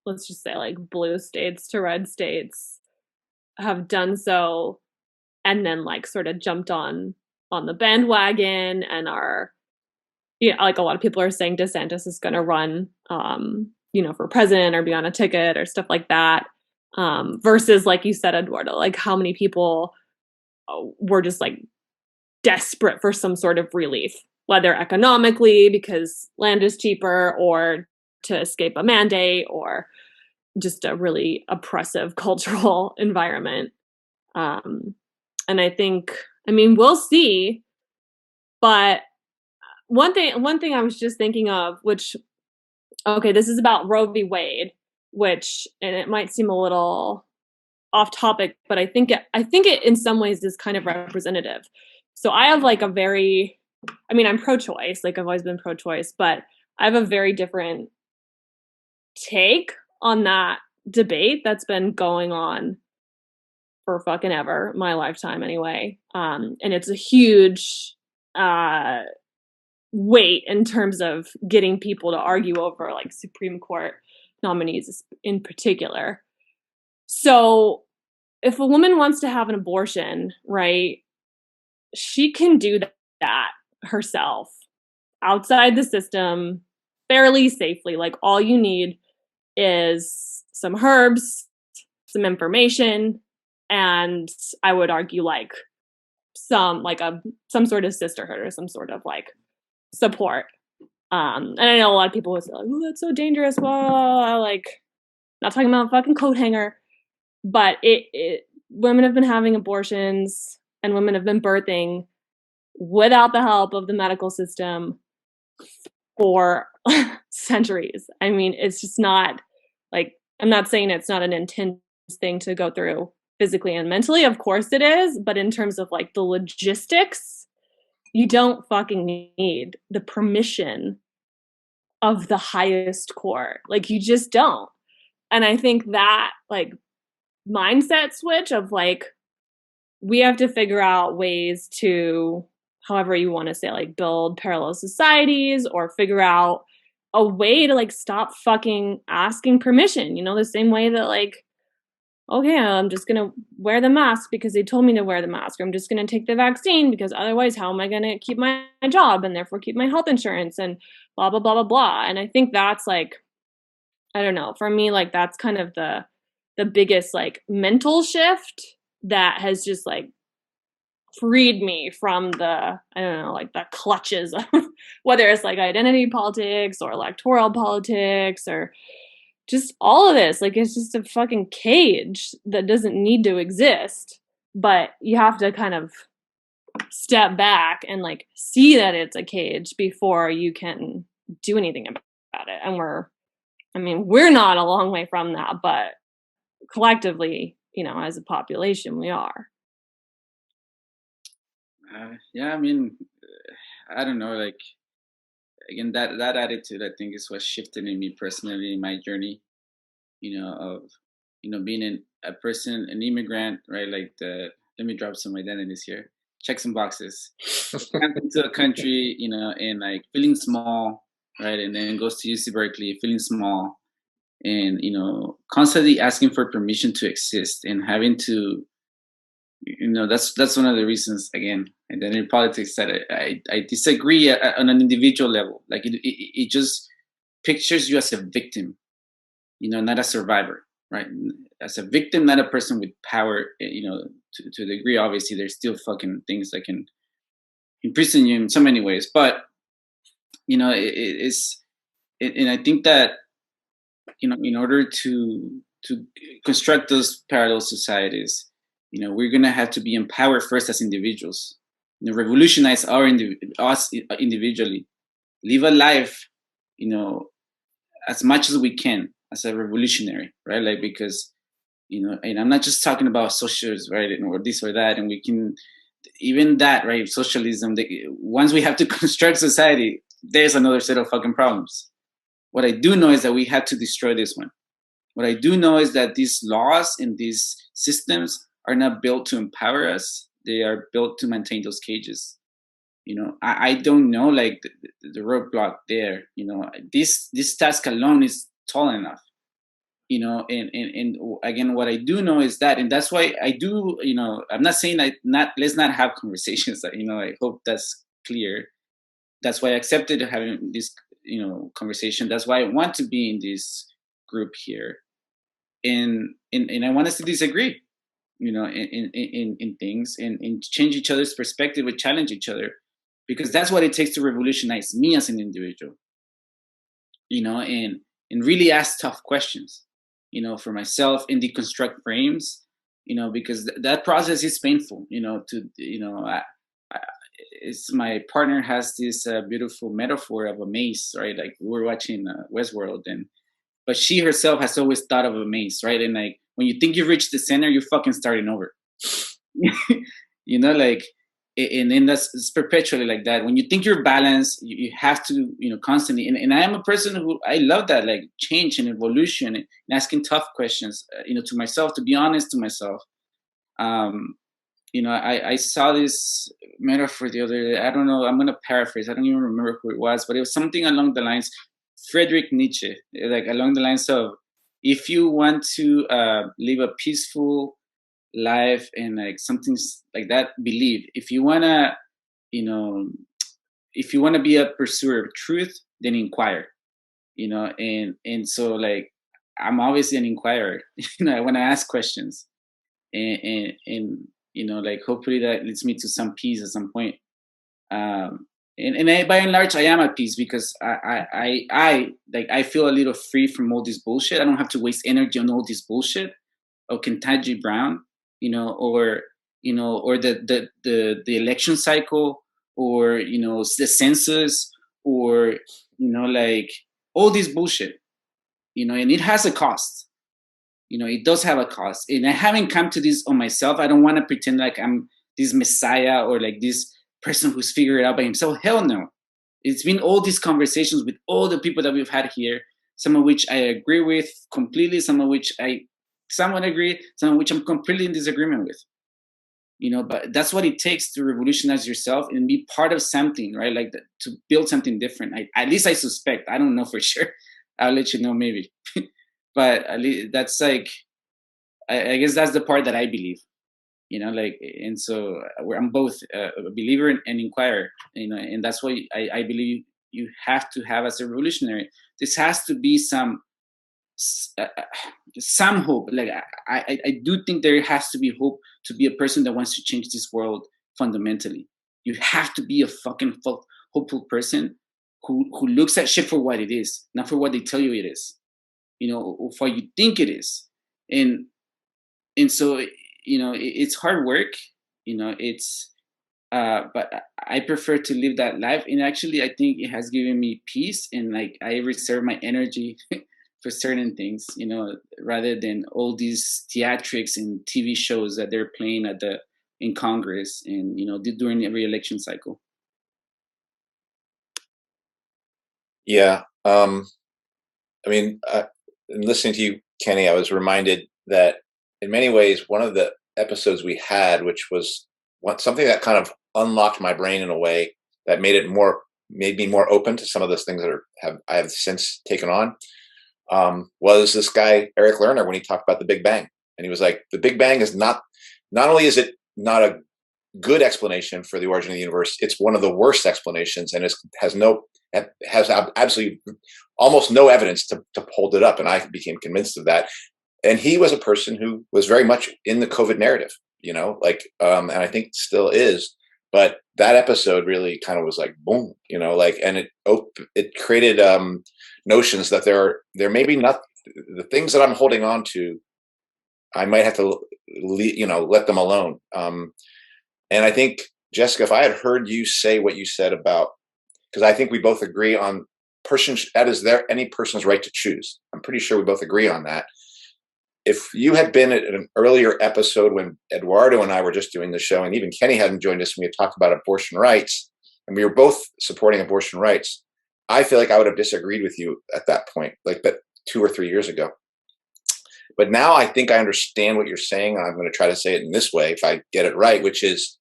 Speaker 4: let's just say like blue states to red states have done so and then like sort of jumped on the bandwagon and are, you know, like a lot of people are saying DeSantis is going to run, you know, for president or be on a ticket or stuff like that. Versus, like you said, Eduardo, like how many people were just like desperate for some sort of relief, whether economically because land is cheaper or to escape a mandate or just a really oppressive cultural environment. And I think, I mean, we'll see, but one thing I was just thinking of, which, okay, this is about Roe v. Wade, which, and it might seem a little off topic, but I think it in some ways is kind of representative. So I have like I'm pro-choice, like I've always been pro-choice, but I have a very different take on that debate that's been going on for fucking ever, my lifetime anyway. And it's a huge weight in terms of getting people to argue over like Supreme Court nominees in particular. So if a woman wants to have an abortion, right, she can do that herself outside the system fairly safely. Like all you need is some herbs, some information, and I would argue like some sort of sisterhood or some sort of like support. And I know a lot of people would say like, oh, that's so dangerous. Well, like not talking about a fucking coat hanger, but women have been having abortions and women have been birthing without the help of the medical system for centuries. I mean, it's just not like, I'm not saying it's not an intense thing to go through physically and mentally. Of course it is. But in terms of like the logistics, you don't fucking need the permission of the highest court. Like you just don't. And I think that like mindset switch of like, we have to figure out ways to, however you want to say, like build parallel societies or figure out a way to like stop fucking asking permission, you know, the same way that like, okay, I'm just going to wear the mask because they told me to wear the mask. Or I'm just going to take the vaccine because otherwise how am I going to keep my job and therefore keep my health insurance and blah, blah, blah, blah, blah. And I think that's like, I don't know, for me, like that's kind of the biggest like mental shift that has just like freed me from the, I don't know, like the clutches of whether it's like identity politics or electoral politics or just all of this. Like it's just a fucking cage that doesn't need to exist, but you have to kind of step back and like see that it's a cage before you can do anything about it. And we're not a long way from that, but collectively, you know, as a population, we are.
Speaker 3: Yeah, I mean, I don't know, like, again, that attitude, I think, is what shifted in me personally in my journey, you know, of, you know, being a person, an immigrant, right? Like let me drop some identities here, checks and boxes, comes into a country, you know, and like feeling small, right? And then goes to UC Berkeley, feeling small, and, you know, constantly asking for permission to exist and having to, you know, that's one of the reasons, again, identity politics, that I disagree on an individual level. Like it just pictures you as a victim, you know, not a survivor, right? As a victim, not a person with power, you know, to a degree. Obviously, there's still fucking things that can imprison you in so many ways. But, you know, and I think that, you know, in order to construct those parallel societies, you know, we're gonna have to be empowered first as individuals. You know, revolutionize us individually, live a life, you know, as much as we can as a revolutionary, right? Like, because, you know, and I'm not just talking about socialism, right, or this or that, and we can, even that, right, socialism, once we have to construct society, there's another set of fucking problems. What I do know is that we have to destroy this one. What I do know is that these laws and these systems are not built to empower us. They are built to maintain those cages. You know, I don't know, like the roadblock there, you know, this task alone is tall enough, you know, and again, what I do know is that, and that's why I do, you know, I'm not saying let's not have conversations, that, you know, I hope that's clear. That's why I accepted having this, you know, conversation. That's why I want to be in this group here. And I want us to disagree, you know, in things, and change each other's perspective and challenge each other, because that's what it takes to revolutionize me as an individual, you know, and really ask tough questions, you know, for myself, and deconstruct frames, you know, because that process is painful, you know, it's, my partner has this beautiful metaphor of a maze, right? Like, we were watching Westworld, but she herself has always thought of a maze, right? And like, when you think you've reached the center, you're fucking starting over. You know, like, and then it's perpetually like that. When you think you're balanced, you have to, you know, constantly. And I am a person who, I love that, like, change and evolution and asking tough questions, you know, to myself, to be honest to myself. You know, I saw this metaphor the other day. I don't know. I'm gonna paraphrase. I don't even remember who it was, but it was something along the lines, Friedrich Nietzsche, like along the lines of, if you want to live a peaceful life and like something like that, believe. If you wanna, you know, if you wanna be a pursuer of truth, then inquire. You know, and so like I'm obviously an inquirer. You know, when I ask questions, and you know, like hopefully that leads me to some peace at some point. And I, by and large, I am at peace because I feel a little free from all this bullshit. I don't have to waste energy on all this bullshit of Ketanji Brown, you know, or the election cycle, or you know, the census, or you know, like all this bullshit, you know, and it has a cost. You know, it does have a cost, and I haven't come to this on myself. I don't want to pretend like I'm this messiah or like this person who's figured it out by himself. Hell no. It's been all these conversations with all the people that we've had here, some of which I agree with completely, some of which I somewhat agree, some of which I'm completely in disagreement with. You know, but that's what it takes to revolutionize yourself and be part of something, right? Like to build something different. At least I suspect. I don't know for sure. I'll let you know maybe. But at least that's like, I guess that's the part that I believe, you know, like, and so I'm both a believer and inquirer, you know, and that's why I believe you have to have as a revolutionary, this has to be some hope. Like I do think there has to be hope to be a person that wants to change this world fundamentally. You have to be a fucking hopeful person who looks at shit for what it is, not for what they tell you it is, you know, or for what you think it is. And so, you know, it's hard work, you know, it's but I prefer to live that life, and actually I think it has given me peace, and like I reserve my energy for certain things, you know, rather than all these theatrics and TV shows that they're playing in Congress and, you know, during every election cycle.
Speaker 2: Yeah. I mean, in listening to you, Kenny, I was reminded that in many ways, one of the episodes we had, which was something that kind of unlocked my brain in a way that made me more open to some of those things that I have since taken on, was this guy, Eric Lerner, when he talked about the Big Bang. And he was like, the Big Bang is not only is it not a good explanation for the origin of the universe, it's one of the worst explanations, and has absolutely almost no evidence to hold it up. And I became convinced of that. And he was a person who was very much in the COVID narrative, you know, like, and I think still is. But that episode really kind of was like, boom, you know, like, and it created notions that there may be not the things that I'm holding on to. I might have to, you know, let them alone. And I think, Jessica, if I had heard you say what you said about, because I think we both agree on that is any person's right to choose. I'm pretty sure we both agree on that. If you had been at an earlier episode when Eduardo and I were just doing the show, and even Kenny hadn't joined us, and we had talked about abortion rights, and we were both supporting abortion rights, I feel like I would have disagreed with you at that point, like that 2 or 3 years ago. But now I think I understand what you're saying, and I'm going to try to say it in this way if I get it right, which is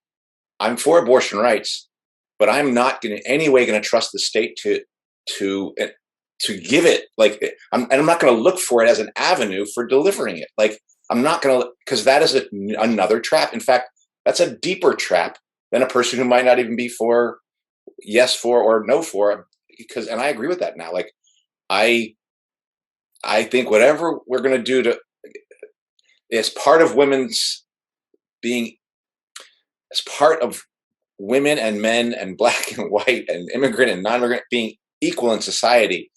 Speaker 2: I'm for abortion rights, but I'm not in any way going to trust the state to give it, like, I'm not going to look for it as an avenue for delivering it. Like, I'm not going to, because that is another trap. In fact, that's a deeper trap than a person who might not even be for, yes for, or no for, because, and I agree with that now. Like, I think whatever we're going to do as part of as part of women and men and black and white and immigrant and non-immigrant being equal in society,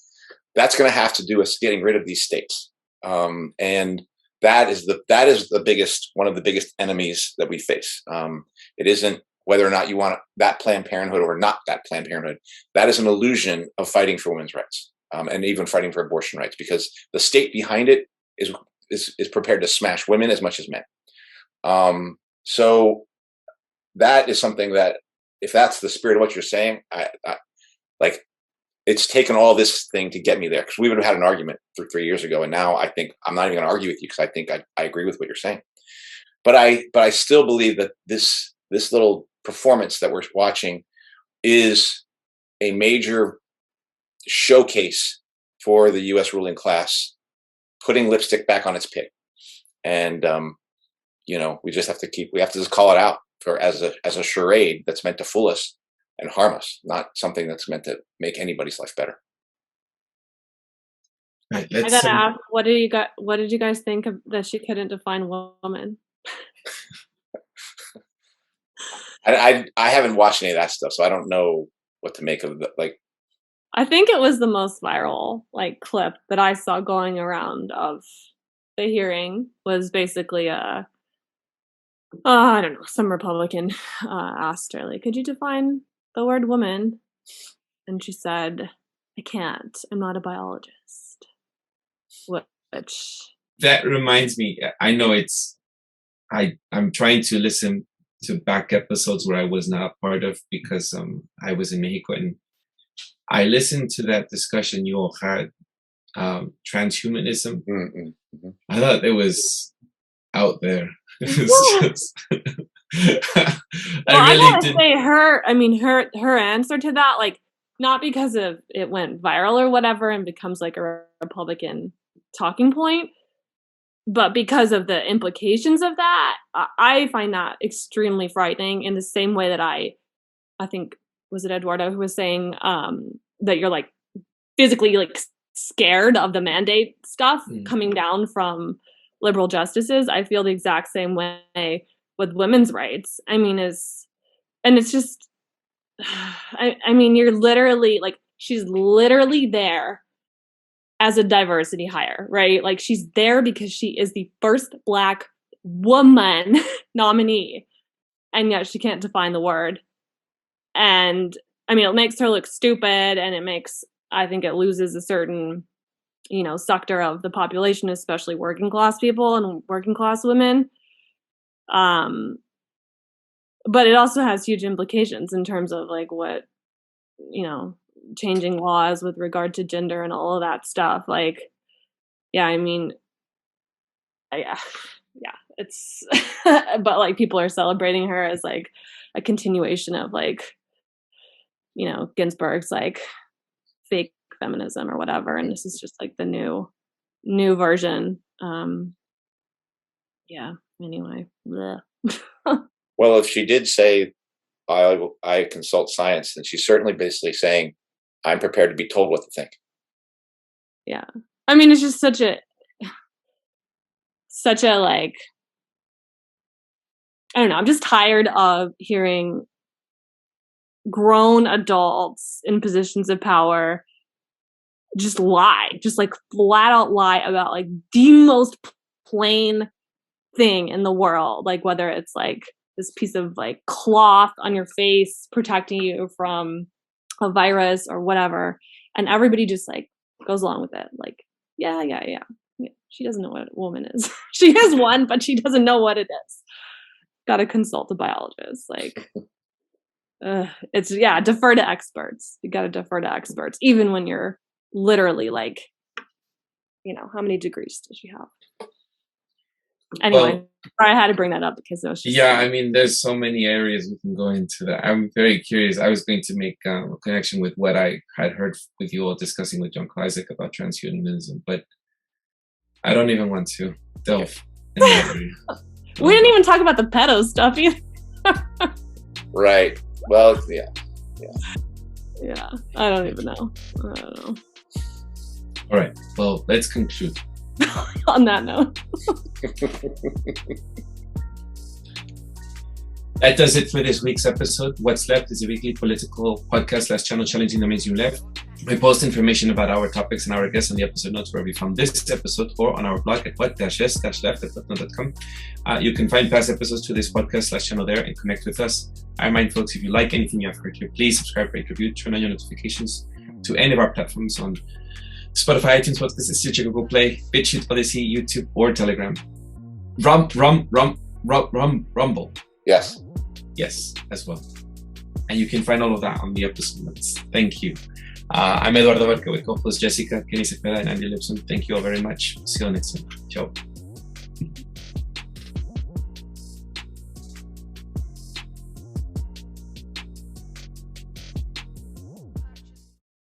Speaker 2: that's going to have to do us getting rid of these states. And that is the biggest, one of the biggest enemies that we face. It isn't whether or not you want that Planned Parenthood or not that Planned Parenthood. That is an illusion of fighting for women's rights, and even fighting for abortion rights, because the state behind it is prepared to smash women as much as men. So that is something that, if that's the spirit of what you're saying, I like, it's taken all this thing to get me there, because we would have had an argument 3 years ago. And now I think I'm not even going to argue with you, because I think I agree with what you're saying. but I still believe that this little performance that we're watching is a major showcase for the U.S. ruling class, putting lipstick back on its pig. And, we just have to just call it out as a charade that's meant to fool us and harm us, not something that's meant to make anybody's life better.
Speaker 1: Right,
Speaker 4: I gotta ask, what did you guys think of that she couldn't define woman?
Speaker 2: I haven't watched any of that stuff, so I don't know what to make of
Speaker 4: I think it was the most viral clip that I saw going around of the hearing. Was basically I don't know, some Republican asked her, could you define the word woman? And she said, I can't, I'm not a biologist. Which
Speaker 1: that reminds me, I know I'm trying to listen to back episodes where I was not a part of because I was in Mexico, and I listened to that discussion you all had, transhumanism.
Speaker 2: Mm-hmm.
Speaker 1: I thought it was out there. It was just, I really didn't
Speaker 4: say her answer to that, not because of it went viral or whatever and becomes a Republican talking point, but because of the implications of that. I find that extremely frightening, in the same way that I think, was it Eduardo who was saying that you're physically scared of the mandate stuff coming down from liberal justices. I feel the exact same way with women's rights. It's just, you're literally she's literally there as a diversity hire, right? She's there because she is the first Black woman nominee, and yet she can't define the word. And it makes her look stupid, and I think it loses a certain, sector of the population, especially working class people and working class women. But it also has huge implications in terms of what, changing laws with regard to gender and all of that stuff. It's, but people are celebrating her as a continuation of Ginsberg's fake feminism or whatever, and this is just the new version. Anyway.
Speaker 2: Well, if she did say I consult science, then she's certainly basically saying I'm prepared to be told what to think.
Speaker 4: Yeah, it's just such a I don't know, I'm just tired of hearing grown adults in positions of power just lie, just flat out lie about the most plain thing in the world, whether it's this piece of cloth on your face protecting you from a virus or whatever, and everybody just goes along with it. Yeah, she doesn't know what a woman is. She is one, but she doesn't know what it is. Gotta consult a biologist. It's defer to experts. You gotta defer to experts, even when you're literally how many degrees does she have? Anyway, I had to bring that up because it was just
Speaker 1: there's so many areas we can go into that. I'm very curious. I was going to make a connection with what I had heard with you all discussing with John Isaac about transhumanism, but I don't even want to delve in that area.
Speaker 4: We didn't even talk about the pedo stuff either.
Speaker 2: Right. Well, yeah.
Speaker 4: I don't even know.
Speaker 1: All right. Well, let's conclude.
Speaker 4: On that note.
Speaker 1: That does it for this week's episode. What's Left is a weekly political podcast / channel challenging the mainstream left. We post information about our topics and our guests on the episode notes where we found this episode, or on our blog at what-s-left.whatnot.com. You can find past episodes to this podcast / channel there and connect with us. I remind folks, if you like anything you have heard here, please subscribe, rate, review, turn on your notifications to any of our platforms on Spotify, iTunes, Podcast, Stitcher, Google Play, Bitchute, Odysee, YouTube, or Telegram. Rumble.
Speaker 2: Yes.
Speaker 1: Yes, as well. And you can find all of that on the episode notes. Thank you. I'm Eduardo Barca with co-host Jessica, Kenny Cepeda, and Andy Lipson. Thank you all very much. See you next time. Ciao.